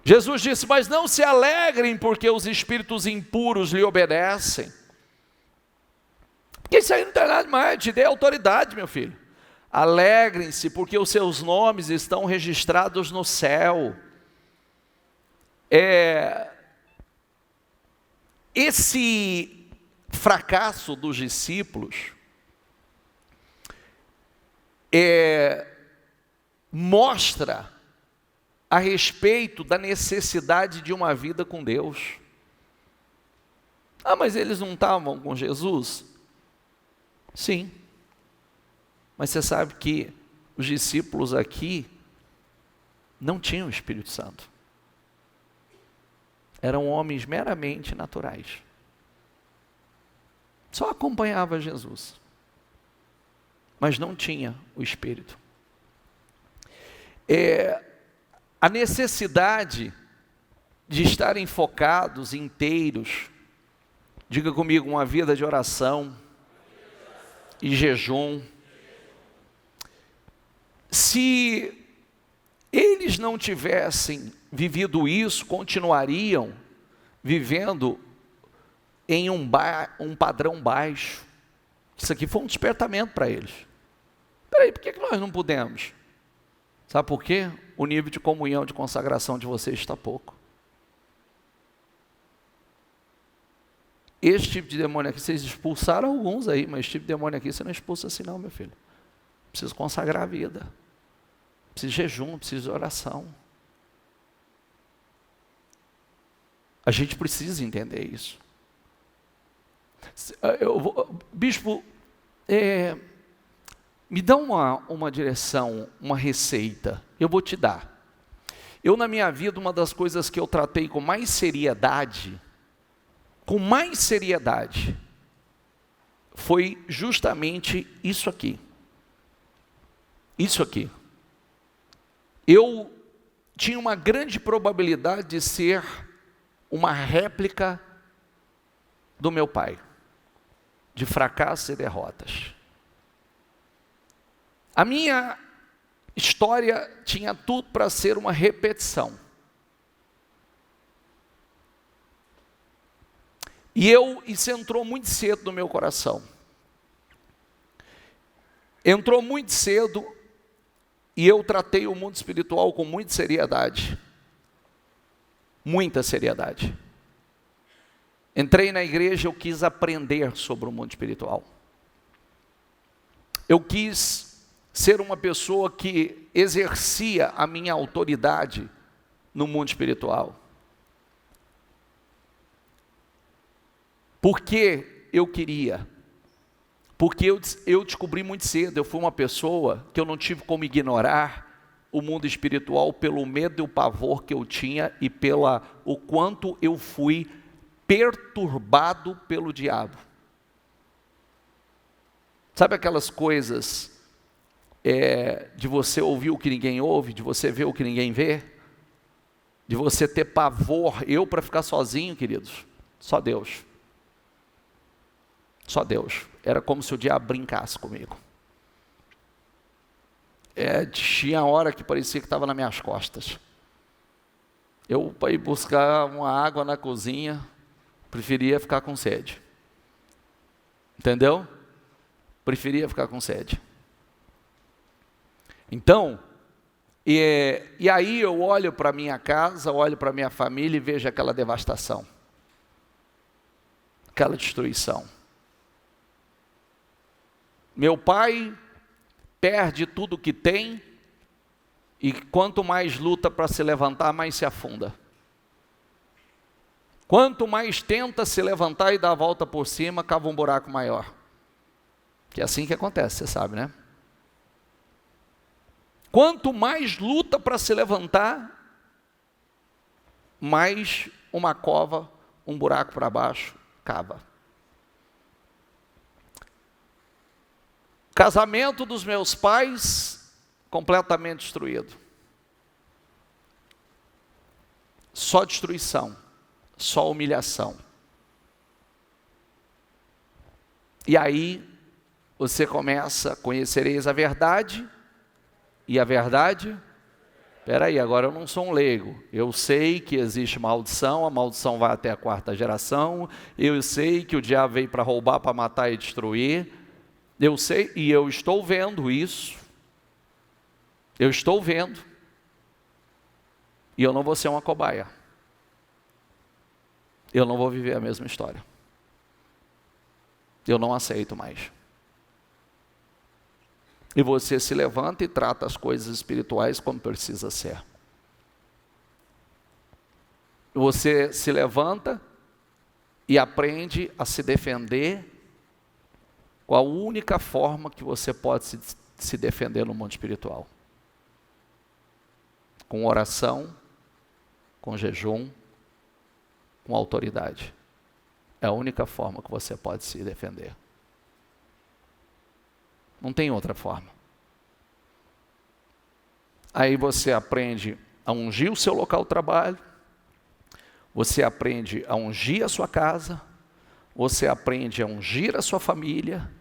S1: Jesus disse, mas não se alegrem porque os espíritos impuros lhe obedecem. Porque isso aí não tem nada mais, te dei autoridade, meu filho. Alegrem-se porque os seus nomes estão registrados no céu. Esse fracasso dos discípulos mostra a respeito da necessidade de uma vida com Deus. Ah, mas eles não estavam com Jesus? Sim. Mas você sabe que os discípulos aqui não tinham o Espírito Santo. Eram homens meramente naturais. Só acompanhava Jesus. Mas não tinha o Espírito. A necessidade de estarem focados, inteiros, diga comigo, uma vida de oração e jejum. Se eles não tivessem vivido isso, continuariam vivendo em um padrão baixo. Isso aqui foi um despertamento para eles. Peraí, por que nós não podemos? Sabe por quê? O nível de comunhão, de consagração de vocês está pouco. Este tipo de demônio aqui, vocês expulsaram alguns aí, mas esse tipo de demônio aqui você não expulsa assim não, meu filho. Precisa consagrar a vida. Precisa de jejum, precisa de oração. A gente precisa entender isso. Bispo, me dá uma direção, uma receita, eu vou te dar. Eu, na minha vida, uma das coisas que eu tratei com mais seriedade, foi justamente isso aqui. Isso aqui. Eu tinha uma grande probabilidade de ser uma réplica do meu pai, de fracassos e derrotas. A minha história tinha tudo para ser uma repetição. E isso entrou muito cedo no meu coração. Entrou muito cedo e eu tratei o mundo espiritual com muita seriedade. Muita seriedade. Entrei na igreja, eu quis aprender sobre o mundo espiritual. Eu quis ser uma pessoa que exercia a minha autoridade no mundo espiritual. Porque eu queria. Porque eu descobri muito cedo, eu fui uma pessoa que eu não tive como ignorar o mundo espiritual pelo medo e o pavor que eu tinha e o quanto eu fui perturbado pelo diabo. Sabe aquelas coisas de você ouvir o que ninguém ouve, de você ver o que ninguém vê, de você ter pavor? Eu, para ficar sozinho, queridos, só Deus. Só Deus. Era como se o diabo brincasse comigo. Tinha hora que parecia que estava nas minhas costas. Eu, para ir buscar uma água na cozinha, preferia ficar com sede. Entendeu? Preferia ficar com sede. Então, e aí eu olho para minha casa, olho para minha família e vejo aquela devastação. Aquela destruição. Meu pai perde tudo que tem e quanto mais luta para se levantar, mais se afunda. Quanto mais tenta se levantar e dar a volta por cima, cava um buraco maior. Que é assim que acontece, você sabe, né? Quanto mais luta para se levantar, mais uma cova, um buraco para baixo, cava. Casamento dos meus pais, completamente destruído. Só destruição, só humilhação. E aí, você começa, conhecereis a verdade, e a verdade, espera aí, agora eu não sou um leigo, eu sei que existe maldição, a maldição vai até a 4ª geração, eu sei que o diabo veio para roubar, para matar e destruir, eu sei, e eu estou vendo isso, eu estou vendo, e eu não vou ser uma cobaia, eu não vou viver a mesma história, eu não aceito mais. E você se levanta e trata as coisas espirituais como precisa ser. Você se levanta e aprende a se defender com a única forma que você pode se defender no mundo espiritual. Com oração, com jejum, com autoridade. É a única forma que você pode se defender. Não tem outra forma. Aí você aprende a ungir o seu local de trabalho, você aprende a ungir a sua casa, você aprende a ungir a sua família,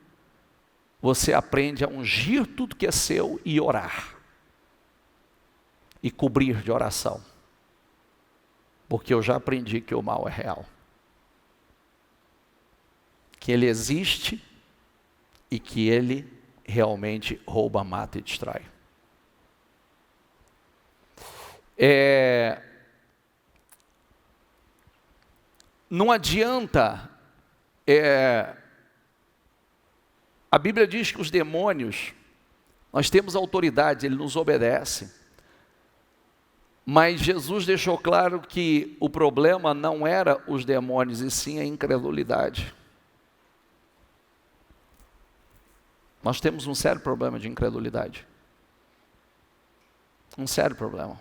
S1: você aprende a ungir tudo que é seu e orar. E cobrir de oração. Porque eu já aprendi que o mal é real. Que ele existe e que ele realmente rouba, mata e destrói. Não adianta, a Bíblia diz que os demônios, nós temos autoridade, ele nos obedece, mas Jesus deixou claro que o problema não era os demônios, e sim a incredulidade. Nós temos um sério problema de incredulidade. Um sério problema.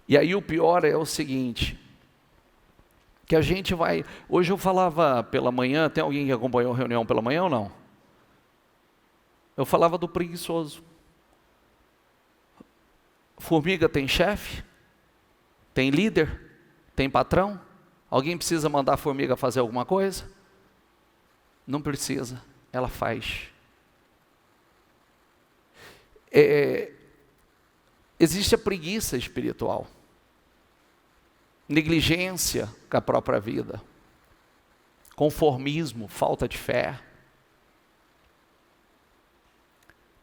S1: E aí o pior é o seguinte, que a gente vai... Hoje eu falava pela manhã, tem alguém que acompanhou a reunião pela manhã ou não? Eu falava do preguiçoso. Formiga tem chefe? Tem líder? Tem patrão? Alguém precisa mandar a formiga fazer alguma coisa? Não precisa, ela faz. Existe a preguiça espiritual, negligência com a própria vida, conformismo, falta de fé.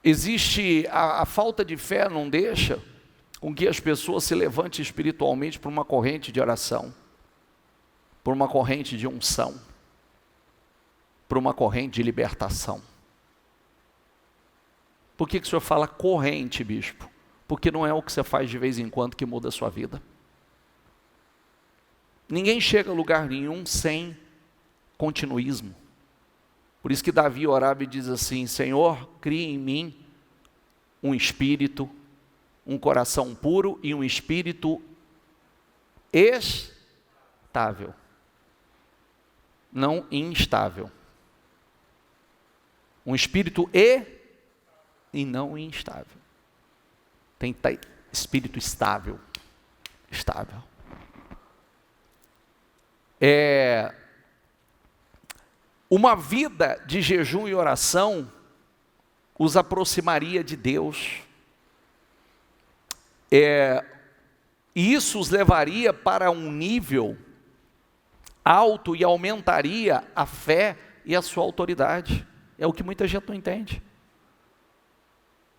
S1: Existe a falta de fé, não deixa com que as pessoas se levantem espiritualmente por uma corrente de oração, por uma corrente de unção, por uma corrente de libertação. Por que o senhor fala corrente, bispo? Porque não é o que você faz de vez em quando que muda a sua vida. Ninguém chega a lugar nenhum sem continuismo. Por isso que Davi orava e diz assim: Senhor, cria em mim um espírito, um coração puro e um espírito estável, não instável. Um espírito e não instável. Tem que ter espírito estável. Estável. Uma vida de jejum e oração os aproximaria de Deus. E isso os levaria para um nível alto e aumentaria a fé e a sua autoridade. É o que muita gente não entende.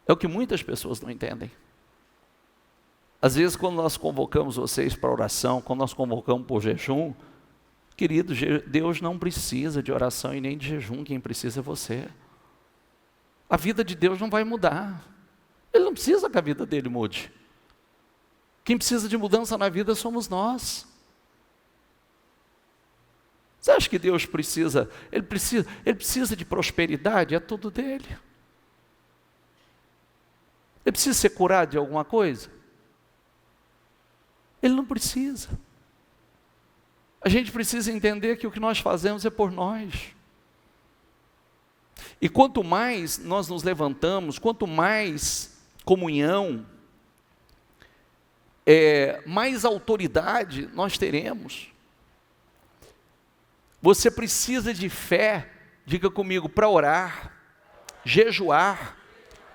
S1: É o que muitas pessoas não entendem. Às vezes, quando nós convocamos vocês para oração, quando nós convocamos por jejum, querido, Deus não precisa de oração e nem de jejum, quem precisa é você. A vida de Deus não vai mudar. Ele não precisa que a vida dele mude. Quem precisa de mudança na vida somos nós. Você acha que Deus precisa? Ele precisa de prosperidade, é tudo dele. Ele precisa ser curado de alguma coisa? Ele não precisa. A gente precisa entender que o que nós fazemos é por nós. E quanto mais nós nos levantamos, quanto mais comunhão, mais autoridade nós teremos. Você precisa de fé, diga comigo, para orar, jejuar,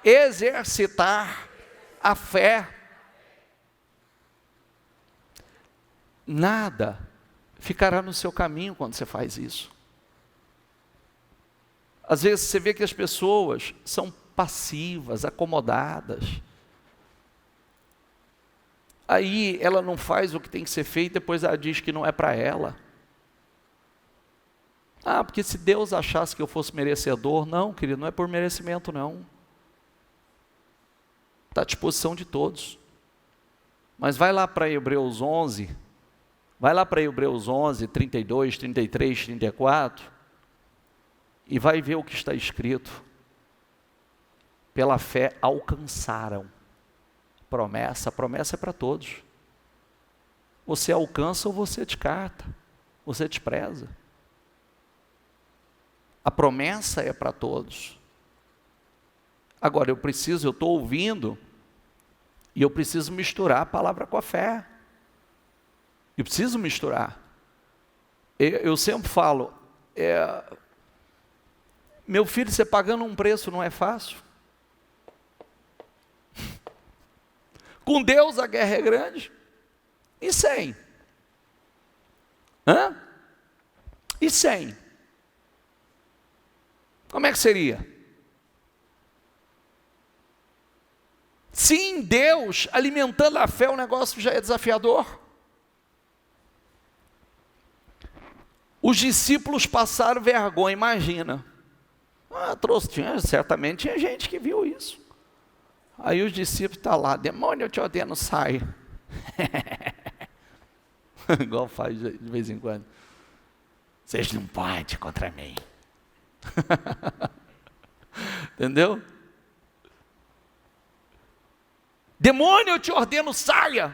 S1: exercitar a fé. Nada ficará no seu caminho quando você faz isso. Às vezes você vê que as pessoas são passivas, acomodadas. Aí ela não faz o que tem que ser feito, depois ela diz que não é para ela. Ah, porque se Deus achasse que eu fosse merecedor, não, querido, não é por merecimento não. Está à disposição de todos. Mas vai lá para Hebreus 11, 32, 33, 34, e vai ver o que está escrito. Pela fé alcançaram promessa. A promessa é para todos. Você alcança ou você descarta, você despreza. A promessa é para todos. Agora eu estou ouvindo, e eu preciso misturar a palavra com a fé. Eu preciso misturar. Eu sempre falo, meu filho, você pagando um preço não é fácil. Com Deus a guerra é grande. E sem? E sem? Como é que seria? Sim, Deus alimentando a fé, o negócio já é desafiador. Os discípulos passaram vergonha, imagina. Certamente tinha gente que viu isso. Aí os discípulos estão lá, demônio, eu te ordeno, sai. Igual faz de vez em quando. Vocês não podem contra mim. Entendeu? Demônio, eu te ordeno, saia.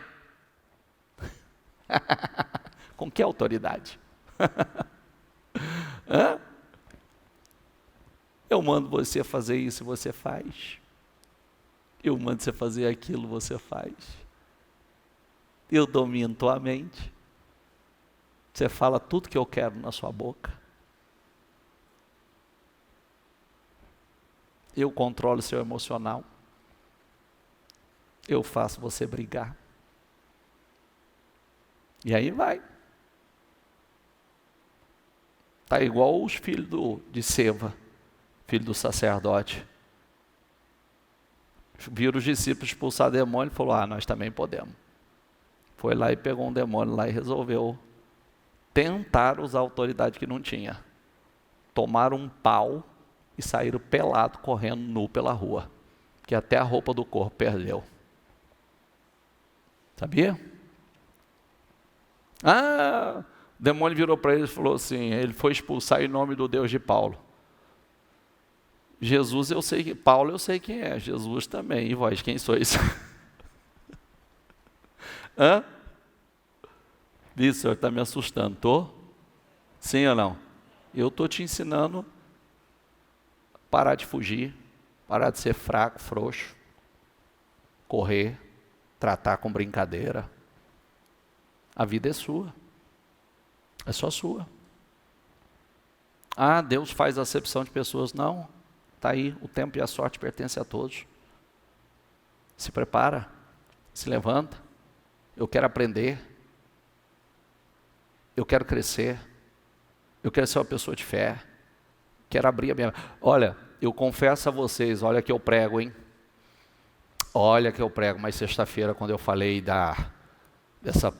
S1: Com que autoridade? Hã? Eu mando você fazer isso e você faz. Eu mando você fazer aquilo, você faz. Eu domino tua mente. Você fala tudo que eu quero na sua boca. Eu controlo o seu emocional. Eu faço você brigar. E aí vai. Está igual os filhos de Seva, filho do sacerdote. Viram os discípulos expulsar demônio e falou, nós também podemos. Foi lá e pegou um demônio lá e resolveu tentar usar a autoridade que não tinha. Tomaram um pau e saíram pelado, correndo nu pela rua. Que até a roupa do corpo perdeu. Sabia? O demônio virou para ele e falou assim, ele foi expulsar em nome do Deus de Paulo. Jesus eu sei, Paulo eu sei quem é, Jesus também, e vós quem sois? Isso, o senhor está me assustando, estou? Sim ou não? Eu estou te ensinando a parar de fugir, parar de ser fraco, frouxo, correr, tratar com brincadeira. A vida é sua, é só sua. Deus faz acepção de pessoas, não. Está aí, o tempo e a sorte pertencem a todos. Se prepara, se levanta. Eu quero aprender. Eu quero crescer. Eu quero ser uma pessoa de fé. Quero abrir a minha... Olha, eu confesso a vocês, olha que eu prego, hein? Olha que eu prego, mas sexta-feira, quando eu falei dessa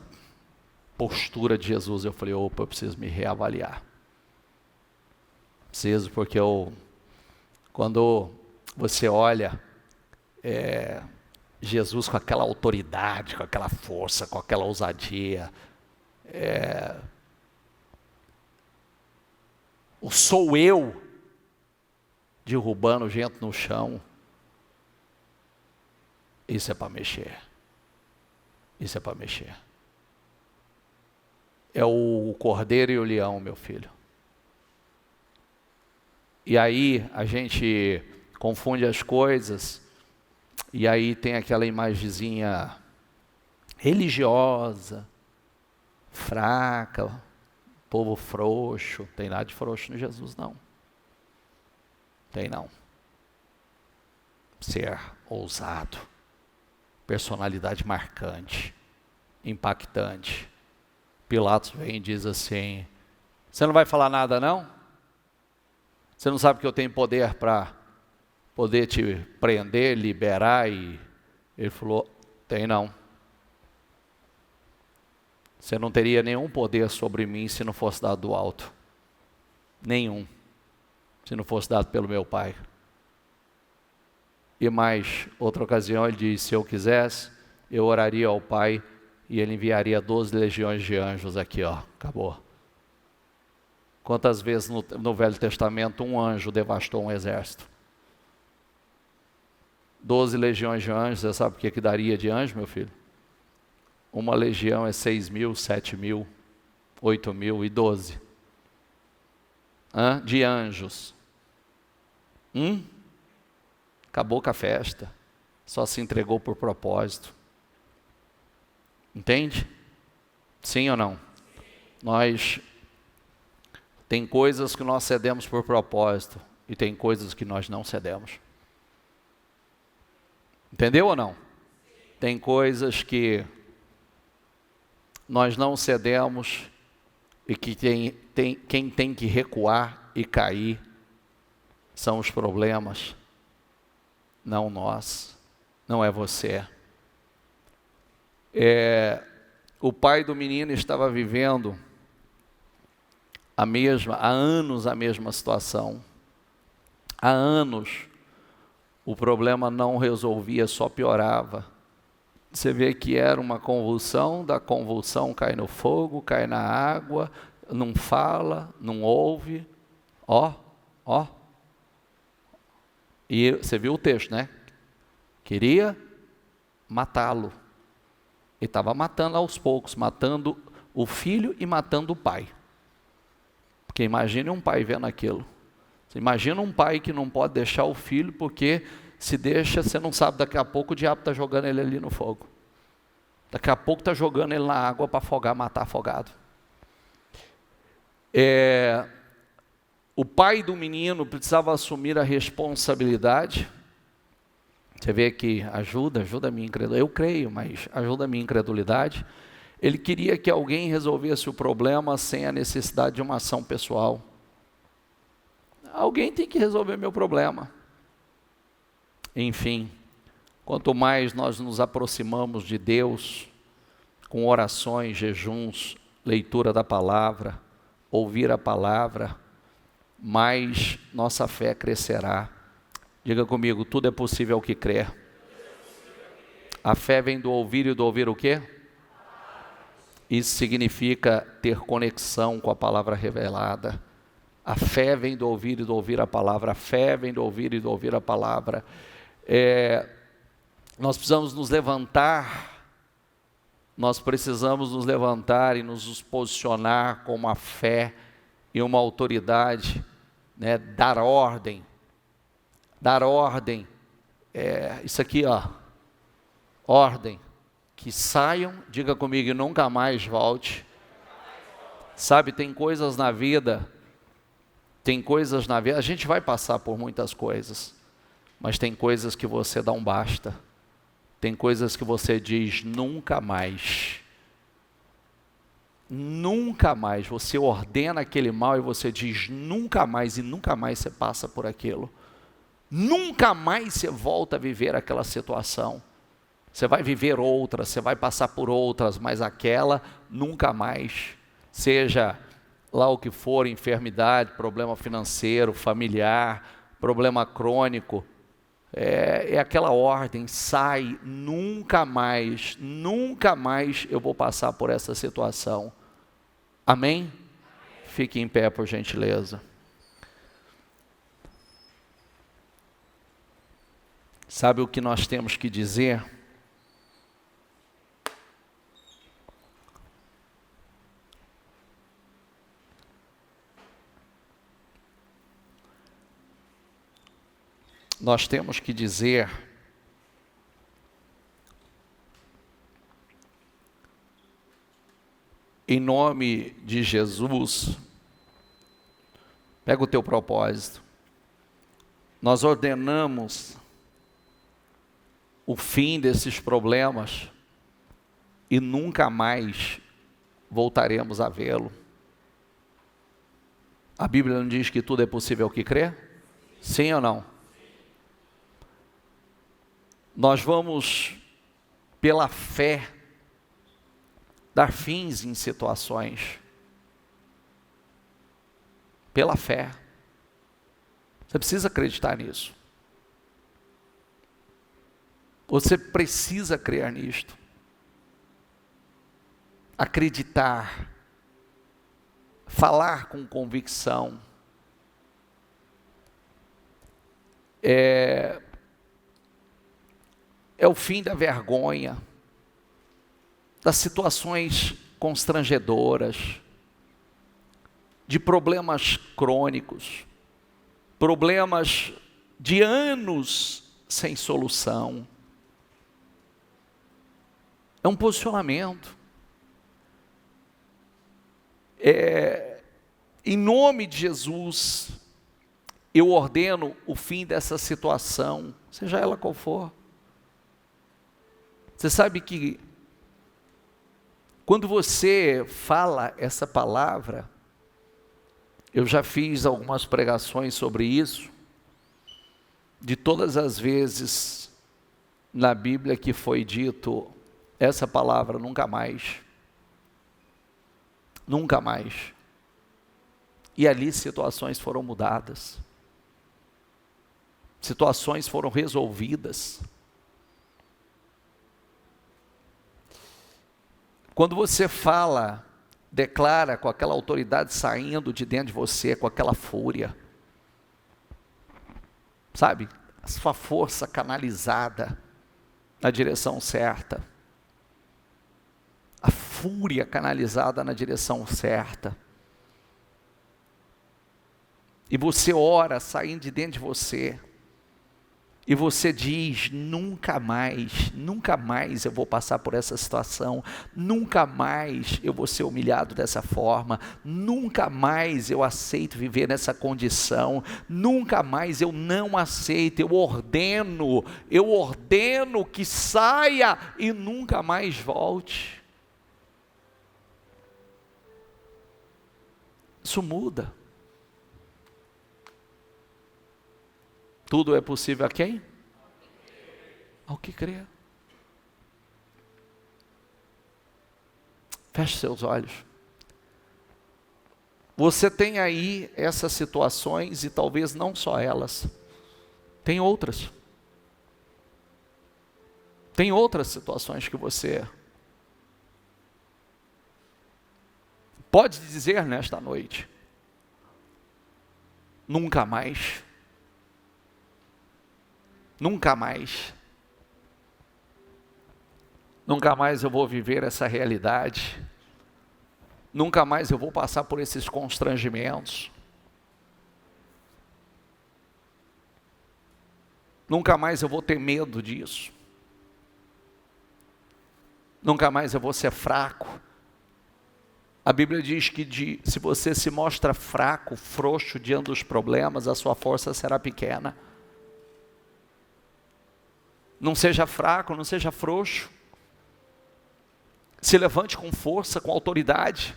S1: postura de Jesus, eu falei, opa, eu preciso me reavaliar. Preciso, porque quando você olha Jesus com aquela autoridade, com aquela força, com aquela ousadia, o sou eu derrubando gente no chão, isso é para mexer. Isso é para mexer. É o cordeiro e o leão, meu filho. E aí a gente confunde as coisas, e aí tem aquela imagenzinha religiosa, fraca, povo frouxo. Não tem nada de frouxo no Jesus, não. Tem não. Ser ousado, personalidade marcante, impactante. Pilatos vem e diz assim, você não vai falar nada não? Você não sabe que eu tenho poder para poder te prender, liberar? E ele falou, tem não. Você não teria nenhum poder sobre mim se não fosse dado do alto. Nenhum. Se não fosse dado pelo meu Pai. E mais, outra ocasião ele diz, se eu quisesse, eu oraria ao Pai e ele enviaria 12 legiões de anjos aqui, acabou. Quantas vezes no Velho Testamento um anjo devastou um exército? 12 legiões de anjos, você sabe o que daria de anjo, meu filho? Uma legião é 6.000, 7.000, 8.000 e 12. De anjos. Acabou com a festa. Só se entregou por propósito. Entende? Sim ou não? Tem coisas que nós cedemos por propósito e tem coisas que nós não cedemos. Entendeu ou não? Tem coisas que nós não cedemos e que quem tem que recuar e cair são os problemas, não nós, não é você. O pai do menino estava vivendo há anos a mesma situação. Há anos o problema não resolvia, só piorava. Você vê que era uma convulsão, da convulsão cai no fogo, cai na água, não fala, não ouve. E você viu o texto, né? Queria matá-lo. Ele estava matando aos poucos, matando o filho e matando o pai. Porque imagine um pai vendo aquilo. Você imagina um pai que não pode deixar o filho, porque se deixa, você não sabe, daqui a pouco o diabo está jogando ele ali no fogo. Daqui a pouco está jogando ele na água para afogar, matar afogado. O pai do menino precisava assumir a responsabilidade. Você vê que ajuda a minha incredulidade. Eu creio, mas ajuda a minha incredulidade. Ele queria que alguém resolvesse o problema sem a necessidade de uma ação pessoal. Alguém tem que resolver meu problema. Enfim, quanto mais nós nos aproximamos de Deus, com orações, jejuns, leitura da palavra, ouvir a palavra, mais nossa fé crescerá. Diga comigo, tudo é possível ao que crer. A fé vem do ouvir, e do ouvir o quê? Isso significa ter conexão com a palavra revelada. A fé vem do ouvir, e do ouvir a palavra. A fé vem do ouvir, e do ouvir a palavra. Nós precisamos nos levantar. Nós precisamos nos levantar e nos posicionar com uma fé e uma autoridade, né? Dar ordem, isso aqui, ordem, que saiam, diga comigo, e nunca mais volte. Sabe, tem coisas na vida, a gente vai passar por muitas coisas, mas tem coisas que você dá um basta, tem coisas que você diz nunca mais. Nunca mais, você ordena aquele mal e você diz nunca mais, e nunca mais você passa por aquilo. Nunca mais você volta a viver aquela situação. Você vai viver outras, você vai passar por outras, mas aquela nunca mais. Seja lá o que for, enfermidade, problema financeiro, familiar, problema crônico, é aquela ordem, sai, nunca mais eu vou passar por essa situação. Amém? Fique em pé, por gentileza. Sabe o que nós temos que dizer? Nós temos que dizer em nome de Jesus, pega o teu propósito, nós ordenamos o fim desses problemas e nunca mais voltaremos a vê-lo. A Bíblia não diz que tudo é possível ao que crê? Sim ou não? Nós vamos, pela fé, dar fins em situações. Pela fé. Você precisa acreditar nisso. Você precisa crer nisto. Acreditar. Falar com convicção. É o fim da vergonha, das situações constrangedoras, de problemas crônicos, problemas de anos sem solução. É um posicionamento. Em nome de Jesus, eu ordeno o fim dessa situação, seja ela qual for. Você sabe que quando você fala essa palavra, eu já fiz algumas pregações sobre isso, de todas as vezes na Bíblia que foi dito essa palavra, nunca mais. Nunca mais. E ali situações foram mudadas. Situações foram resolvidas. Quando você fala, declara com aquela autoridade saindo de dentro de você, com aquela fúria, sabe, a sua força canalizada na direção certa, fúria canalizada na direção certa. E você ora saindo de dentro de você. E você diz, nunca mais eu vou passar por essa situação, nunca mais eu vou ser humilhado dessa forma, nunca mais eu aceito viver nessa condição, nunca mais eu não aceito, eu ordeno que saia e nunca mais volte. Isso muda. Tudo é possível a quem? Ao que crê. Feche seus olhos. Você tem aí essas situações e talvez não só elas. Tem outras. Tem outras situações que você pode dizer nesta noite. Nunca mais. Nunca mais. Nunca mais eu vou viver essa realidade. Nunca mais eu vou passar por esses constrangimentos. Nunca mais eu vou ter medo disso. Nunca mais eu vou ser fraco. A Bíblia diz que se você se mostra fraco, frouxo diante dos problemas, a sua força será pequena. Não seja fraco, não seja frouxo. Se levante com força, com autoridade.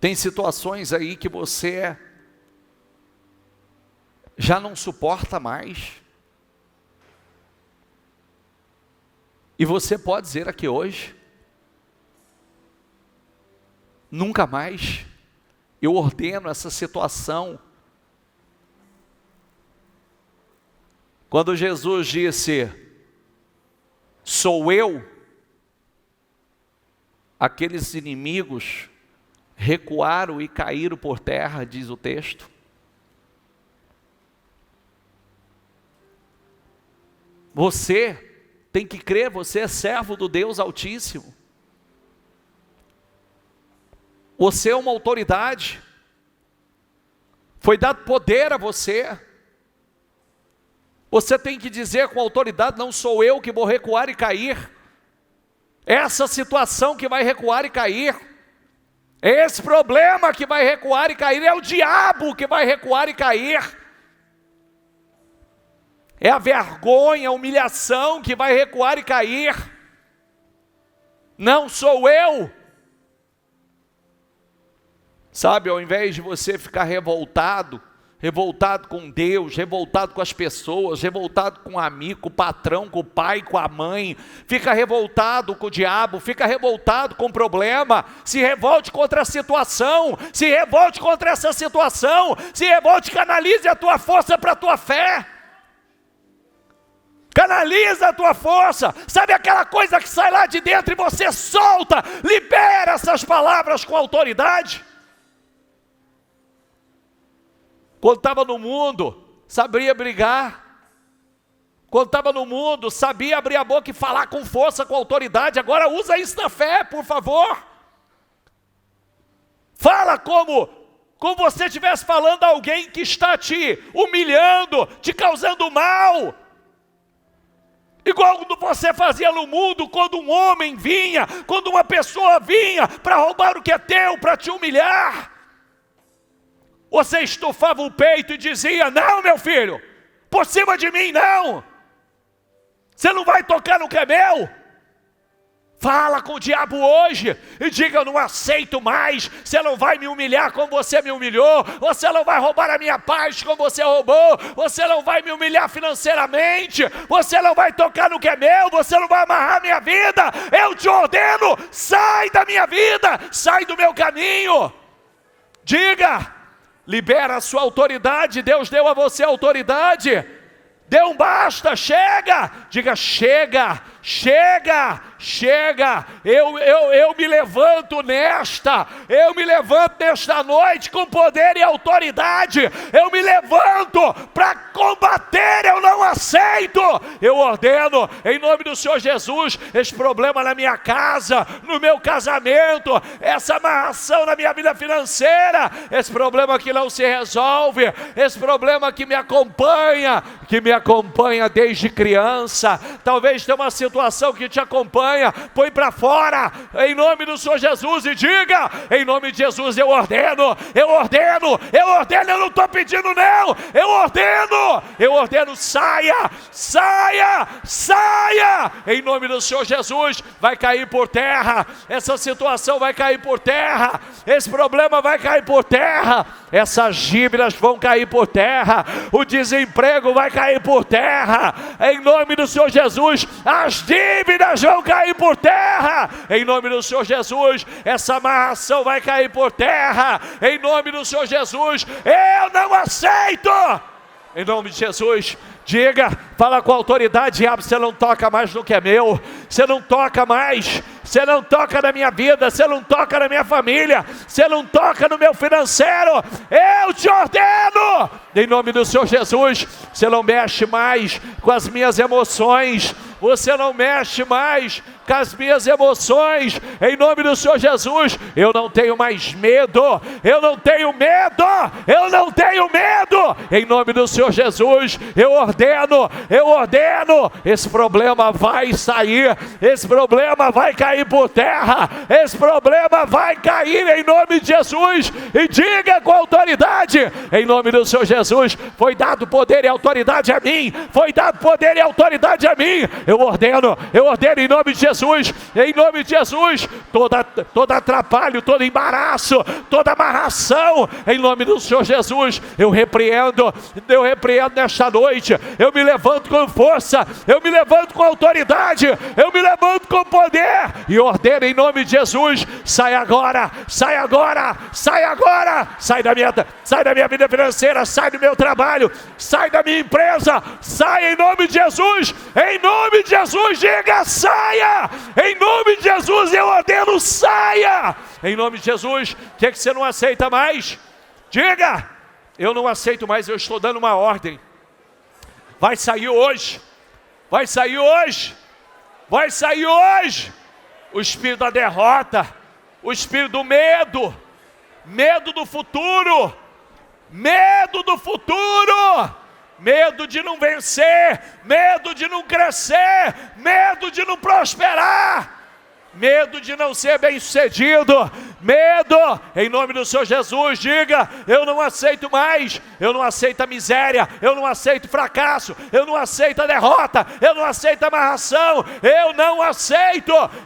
S1: Tem situações aí que você já não suporta mais. E você pode dizer aqui hoje, nunca mais eu ordeno essa situação. Quando Jesus disse, sou eu, aqueles inimigos recuaram e caíram por terra, diz o texto. Você tem que crer, você é servo do Deus Altíssimo. Você é uma autoridade. Foi dado poder a você. Você tem que dizer com autoridade, não sou eu que vou recuar e cair. Essa situação que vai recuar e cair. Esse problema que vai recuar e cair. É o diabo que vai recuar e cair. É a vergonha, a humilhação que vai recuar e cair. Não sou eu. Sabe, ao invés de você ficar revoltado com Deus, revoltado com as pessoas, revoltado com o amigo, com o patrão, com o pai, com a mãe, fica revoltado com o diabo, fica revoltado com o problema, se revolte contra a situação, se revolte contra essa situação, se revolte, canalize a tua força para a tua fé, canaliza a tua força, sabe aquela coisa que sai lá de dentro e você solta, libera essas palavras com autoridade. Quando estava no mundo, sabia brigar. Quando estava no mundo, sabia abrir a boca e falar com força, com autoridade. Agora usa isso na fé, por favor. Fala como você estivesse falando a alguém que está te humilhando, te causando mal. Igual quando você fazia no mundo, quando um homem vinha, quando uma pessoa vinha para roubar o que é teu, para te humilhar. Você estufava o peito e dizia, não meu filho, por cima de mim não. Você não vai tocar no que é meu. Fala com o diabo hoje e diga, eu não aceito mais. Você não vai me humilhar como você me humilhou. Você não vai roubar a minha paz como você roubou. Você não vai me humilhar financeiramente. Você não vai tocar no que é meu. Você não vai amarrar a minha vida. Eu te ordeno, sai da minha vida. Sai do meu caminho. Diga. Libera a sua autoridade, Deus deu a você autoridade. Dê um basta, chega. Diga, chega, chega, eu me levanto nesta noite com poder e autoridade, eu me levanto para combater, eu não aceito, eu ordeno, em nome do Senhor Jesus, esse problema na minha casa, no meu casamento, essa amarração na minha vida financeira, esse problema que não se resolve, esse problema que me acompanha desde criança, talvez tenha uma situação que te acompanha, põe para fora, em nome do Senhor Jesus, e diga, em nome de Jesus, eu ordeno, eu não estou pedindo não, eu ordeno, saia, em nome do Senhor Jesus, vai cair por terra, essa situação vai cair por terra, esse problema vai cair por terra, essas dívidas vão cair por terra, o desemprego vai cair por terra, em nome do Senhor Jesus, as dívidas vão cair por terra, em nome do Senhor Jesus, essa amarração vai cair por terra, em nome do Senhor Jesus, eu não aceito, em nome de Jesus. Diga, fala com autoridade, diabo, você não toca mais no que é meu, você não toca mais, você não toca na minha vida, você não toca na minha família, você não toca no meu financeiro, eu te ordeno, em nome do Senhor Jesus, você não mexe mais com as minhas emoções, você não mexe mais com as minhas emoções, em nome do Senhor Jesus, eu não tenho mais medo, eu não tenho medo, em nome do Senhor Jesus, eu ordeno, esse problema vai sair, esse problema vai cair por terra, esse problema vai cair em nome de Jesus, e diga com autoridade, em nome do Senhor Jesus, foi dado poder e autoridade a mim, eu ordeno em nome de Jesus, todo atrapalho, todo embaraço, toda amarração, em nome do Senhor Jesus, eu repreendo nesta noite, eu me levanto com força, eu me levanto com autoridade, eu me levanto com poder, e ordeno em nome de Jesus, sai agora, sai da minha vida financeira, sai do meu trabalho, sai da minha empresa, sai em nome de Jesus, diga saia, em nome de Jesus eu ordeno saia, em nome de Jesus. O que você não aceita mais? Diga, eu não aceito mais, eu estou dando uma ordem, vai sair hoje, o espírito da derrota, o espírito do medo do futuro, medo de não vencer, medo de não crescer, medo de não prosperar, medo de não ser bem-sucedido, medo, em nome do Senhor Jesus, diga, eu não aceito mais, eu não aceito a miséria, eu não aceito fracasso, eu não aceito a derrota, eu não aceito a amarração,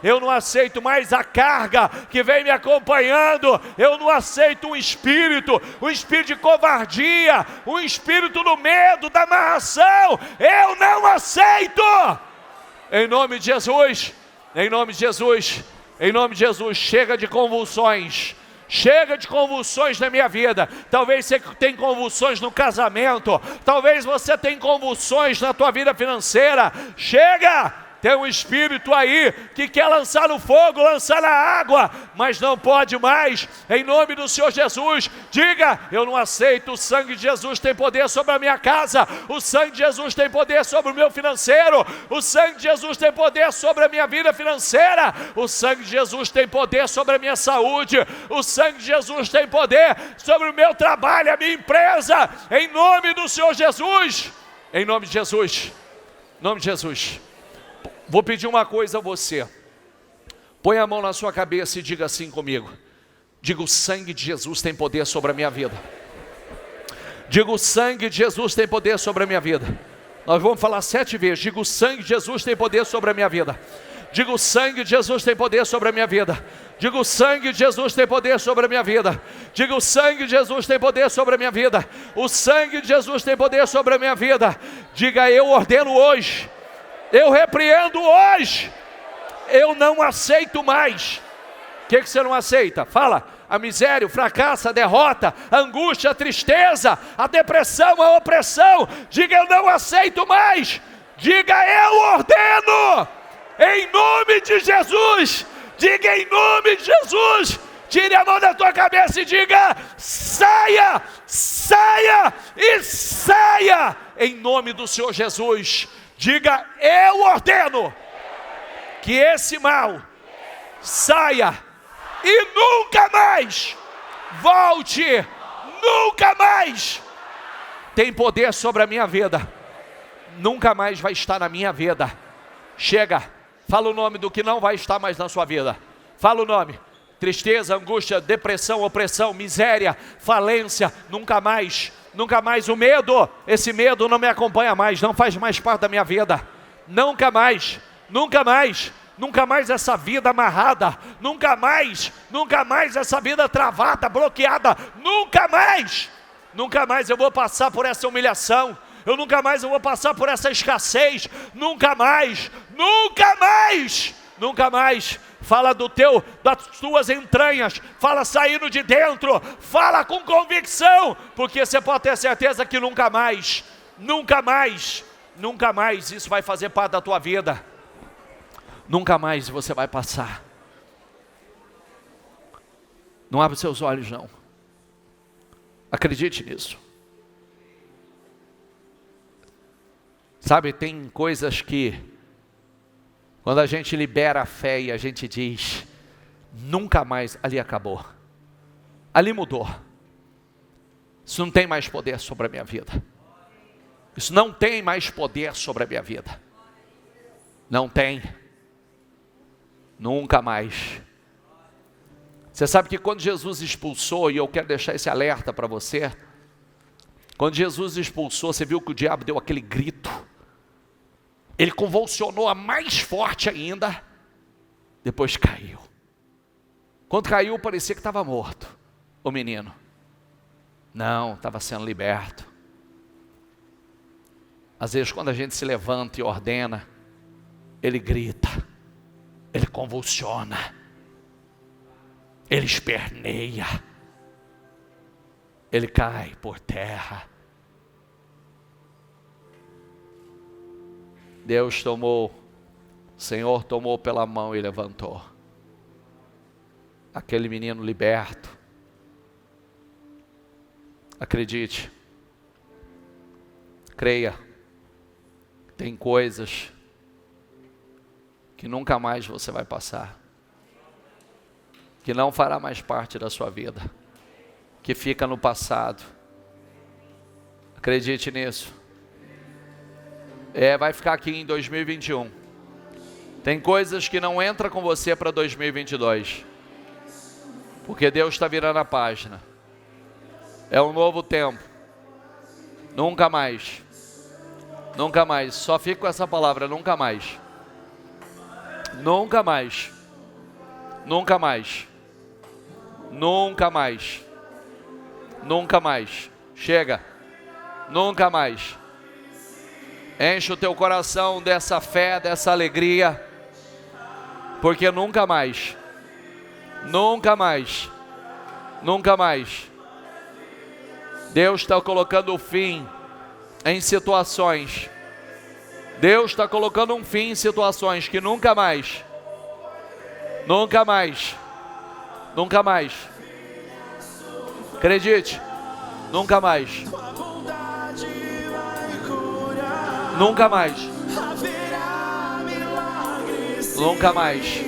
S1: eu não aceito mais a carga que vem me acompanhando, eu não aceito um espírito de covardia, um espírito do medo, da amarração, eu não aceito, em nome de Jesus, chega de convulsões na minha vida. Talvez você tenha convulsões no casamento, talvez você tenha convulsões na tua vida financeira. Chega! Tem um espírito aí que quer lançar no fogo, lançar na água, mas não pode mais, em nome do Senhor Jesus. Diga, eu não aceito, o sangue de Jesus tem poder sobre a minha casa, o sangue de Jesus tem poder sobre o meu financeiro, o sangue de Jesus tem poder sobre a minha vida financeira, o sangue de Jesus tem poder sobre a minha saúde, o sangue de Jesus tem poder sobre o meu trabalho, a minha empresa, em nome do Senhor Jesus, em nome de Jesus, Vou pedir uma coisa a você, põe a mão na sua cabeça e diga assim comigo, diga, o sangue de Jesus tem poder sobre a minha vida, diga, o sangue de Jesus tem poder sobre a minha vida, nós vamos falar 7 vezes, diga, o sangue de Jesus tem poder sobre a minha vida, diga, o sangue de Jesus tem poder sobre a minha vida, diga, o sangue de Jesus tem poder sobre a minha vida, diga, o sangue de Jesus tem poder sobre a minha vida, o sangue de Jesus tem poder sobre a minha vida, diga, eu ordeno hoje, eu repreendo hoje, eu não aceito mais. O que você não aceita? Fala, a miséria, o fracasso, a derrota, a angústia, a tristeza, a depressão, a opressão. Diga, eu não aceito mais. Diga, eu ordeno Em nome de Jesus. Diga em nome de Jesus. Tire a mão da tua cabeça e diga: saia, saia e saia. Em nome do Senhor Jesus. Diga: eu ordeno que esse mal saia e nunca mais volte. Nunca mais tem poder sobre a minha vida. Nunca mais vai estar na minha vida. Chega, fala o nome do que não vai estar mais na sua vida. Fala o nome: tristeza, angústia, depressão, opressão, miséria, falência. Nunca mais, nunca mais. O medo, esse medo não me acompanha mais, não faz mais parte da minha vida. Nunca mais, nunca mais. Nunca mais essa vida amarrada, nunca mais essa vida travada, bloqueada, nunca mais eu vou passar por essa humilhação, nunca mais eu vou passar por essa escassez, nunca mais, fala das tuas entranhas, fala saindo de dentro, fala com convicção, porque você pode ter certeza que nunca mais isso vai fazer parte da tua vida. Nunca mais você vai passar. Não abre seus olhos, não. Acredite nisso. Sabe, tem coisas que, quando a gente libera a fé e a gente diz: nunca mais, ali acabou. Ali mudou. Isso não tem mais poder sobre a minha vida. Isso não tem mais poder sobre a minha vida. Não tem. Nunca mais. Você sabe que quando Jesus expulsou, e eu quero deixar esse alerta para você, quando Jesus expulsou, você viu que o diabo deu aquele grito, ele convulsionou a mais forte ainda, depois caiu. Quando caiu, parecia que estava morto o menino. Não, estava sendo liberto. Às vezes quando a gente se levanta e ordena, ele grita, ele convulsiona, ele esperneia, ele cai por terra. Deus tomou, o Senhor tomou pela mão e levantou aquele menino liberto. Acredite, creia, tem coisas que nunca mais você vai passar, que não fará mais parte da sua vida, que fica no passado. Acredite nisso. Vai ficar aqui em 2021. Tem coisas que não entram com você para 2022, porque Deus está virando a página. É um novo tempo. Nunca mais. Nunca mais. Só fico com essa palavra, nunca mais. Nunca mais. Nunca mais. Nunca mais. Nunca mais. Chega. Nunca mais. Enche o teu coração dessa fé, dessa alegria, porque nunca mais. Nunca mais. Nunca mais. Deus está colocando o fim em situações. Deus está colocando um fim em situações que nunca mais. Nunca mais. Nunca mais. Acredite. Nunca mais. Nunca mais. Nunca mais.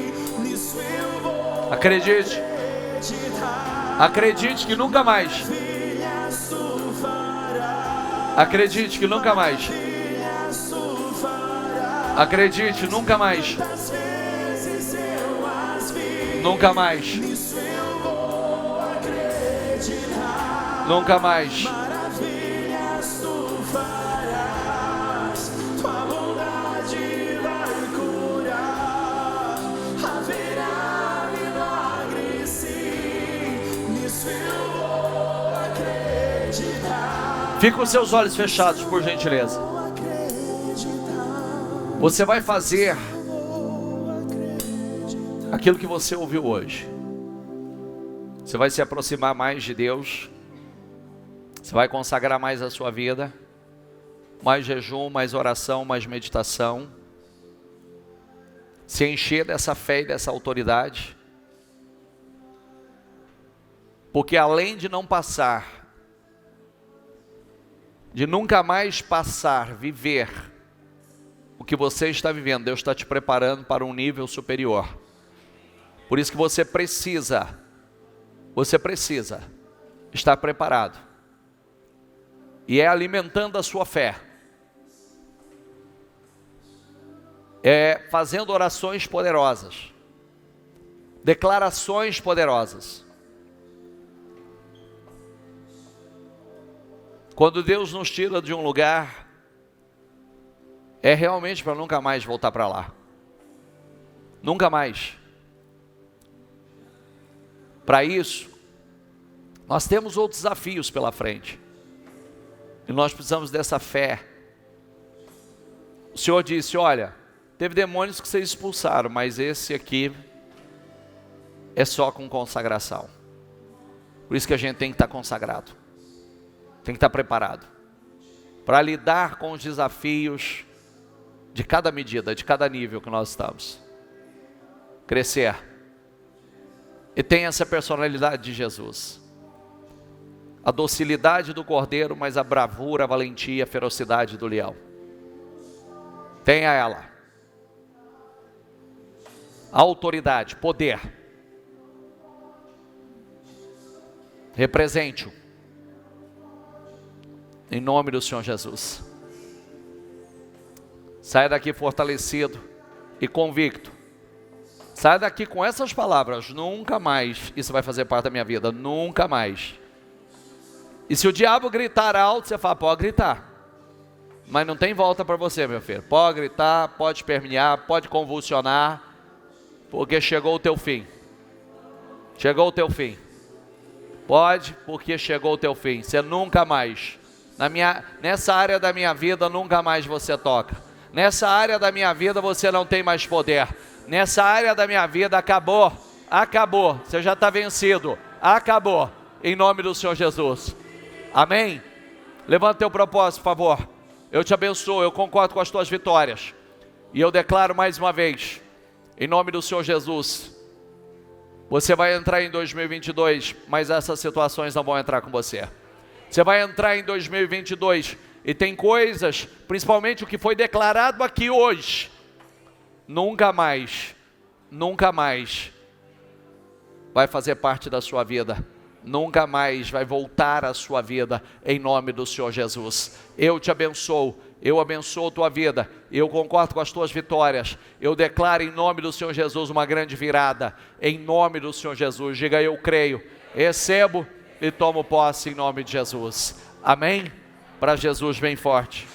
S1: Acredite. Acredite que nunca mais. Acredite que nunca mais. Acredite, nunca mais. Nunca mais. Nunca mais. Fique com seus olhos fechados, por gentileza. Você vai fazer aquilo que você ouviu hoje. Você vai se aproximar mais de Deus. Você vai consagrar mais a sua vida. Mais jejum, mais oração, mais meditação. se encher dessa fé e dessa autoridade, porque além de não passar, de nunca mais passar, viver o que você está vivendo, Deus está te preparando para um nível superior. Por isso que você precisa estar preparado, e é alimentando a sua fé, é fazendo orações poderosas, declarações poderosas. Quando Deus nos tira de um lugar, é realmente para nunca mais voltar para lá. Nunca mais. Para isso, nós temos outros desafios pela frente. E nós precisamos dessa fé. O Senhor disse, olha, teve demônios que vocês expulsaram, mas esse aqui é só com consagração. Por isso que a gente tem que estar consagrado. Tem que estar preparado para lidar com os desafios de cada medida, de cada nível que nós estamos. Crescer. E tem essa personalidade de Jesus. A docilidade do cordeiro, mas a bravura, a valentia, a ferocidade do leão. Tenha ela. A autoridade, poder. Represente-o. Em nome do Senhor Jesus. Saia daqui fortalecido e convicto. Saia daqui com essas palavras: nunca mais isso vai fazer parte da minha vida, nunca mais. E se o diabo gritar alto, você fala, pode gritar, mas não tem volta para você, meu filho. Pode gritar, pode espernear, pode convulsionar, porque chegou o teu fim. Chegou o teu fim. Pode, porque chegou o teu fim. Você nunca mais, nessa área da minha vida, nunca mais você toca. Nessa área da minha vida você não tem mais poder. Nessa área da minha vida acabou, você já está vencido, acabou, em nome do Senhor Jesus. Amém? Levanta teu propósito, por favor. Eu te abençoo, eu concordo com as tuas vitórias. E eu declaro mais uma vez, em nome do Senhor Jesus, você vai entrar em 2022, mas essas situações não vão entrar com você. Você vai entrar em 2022 e tem coisas, principalmente o que foi declarado aqui hoje, nunca mais vai fazer parte da sua vida. Nunca mais vai voltar à sua vida, em nome do Senhor Jesus. Eu te abençoo, eu abençoo a tua vida, eu concordo com as tuas vitórias, eu declaro em nome do Senhor Jesus uma grande virada, em nome do Senhor Jesus. Diga, eu creio, recebo e tomo posse em nome de Jesus. Amém? Para Jesus bem forte.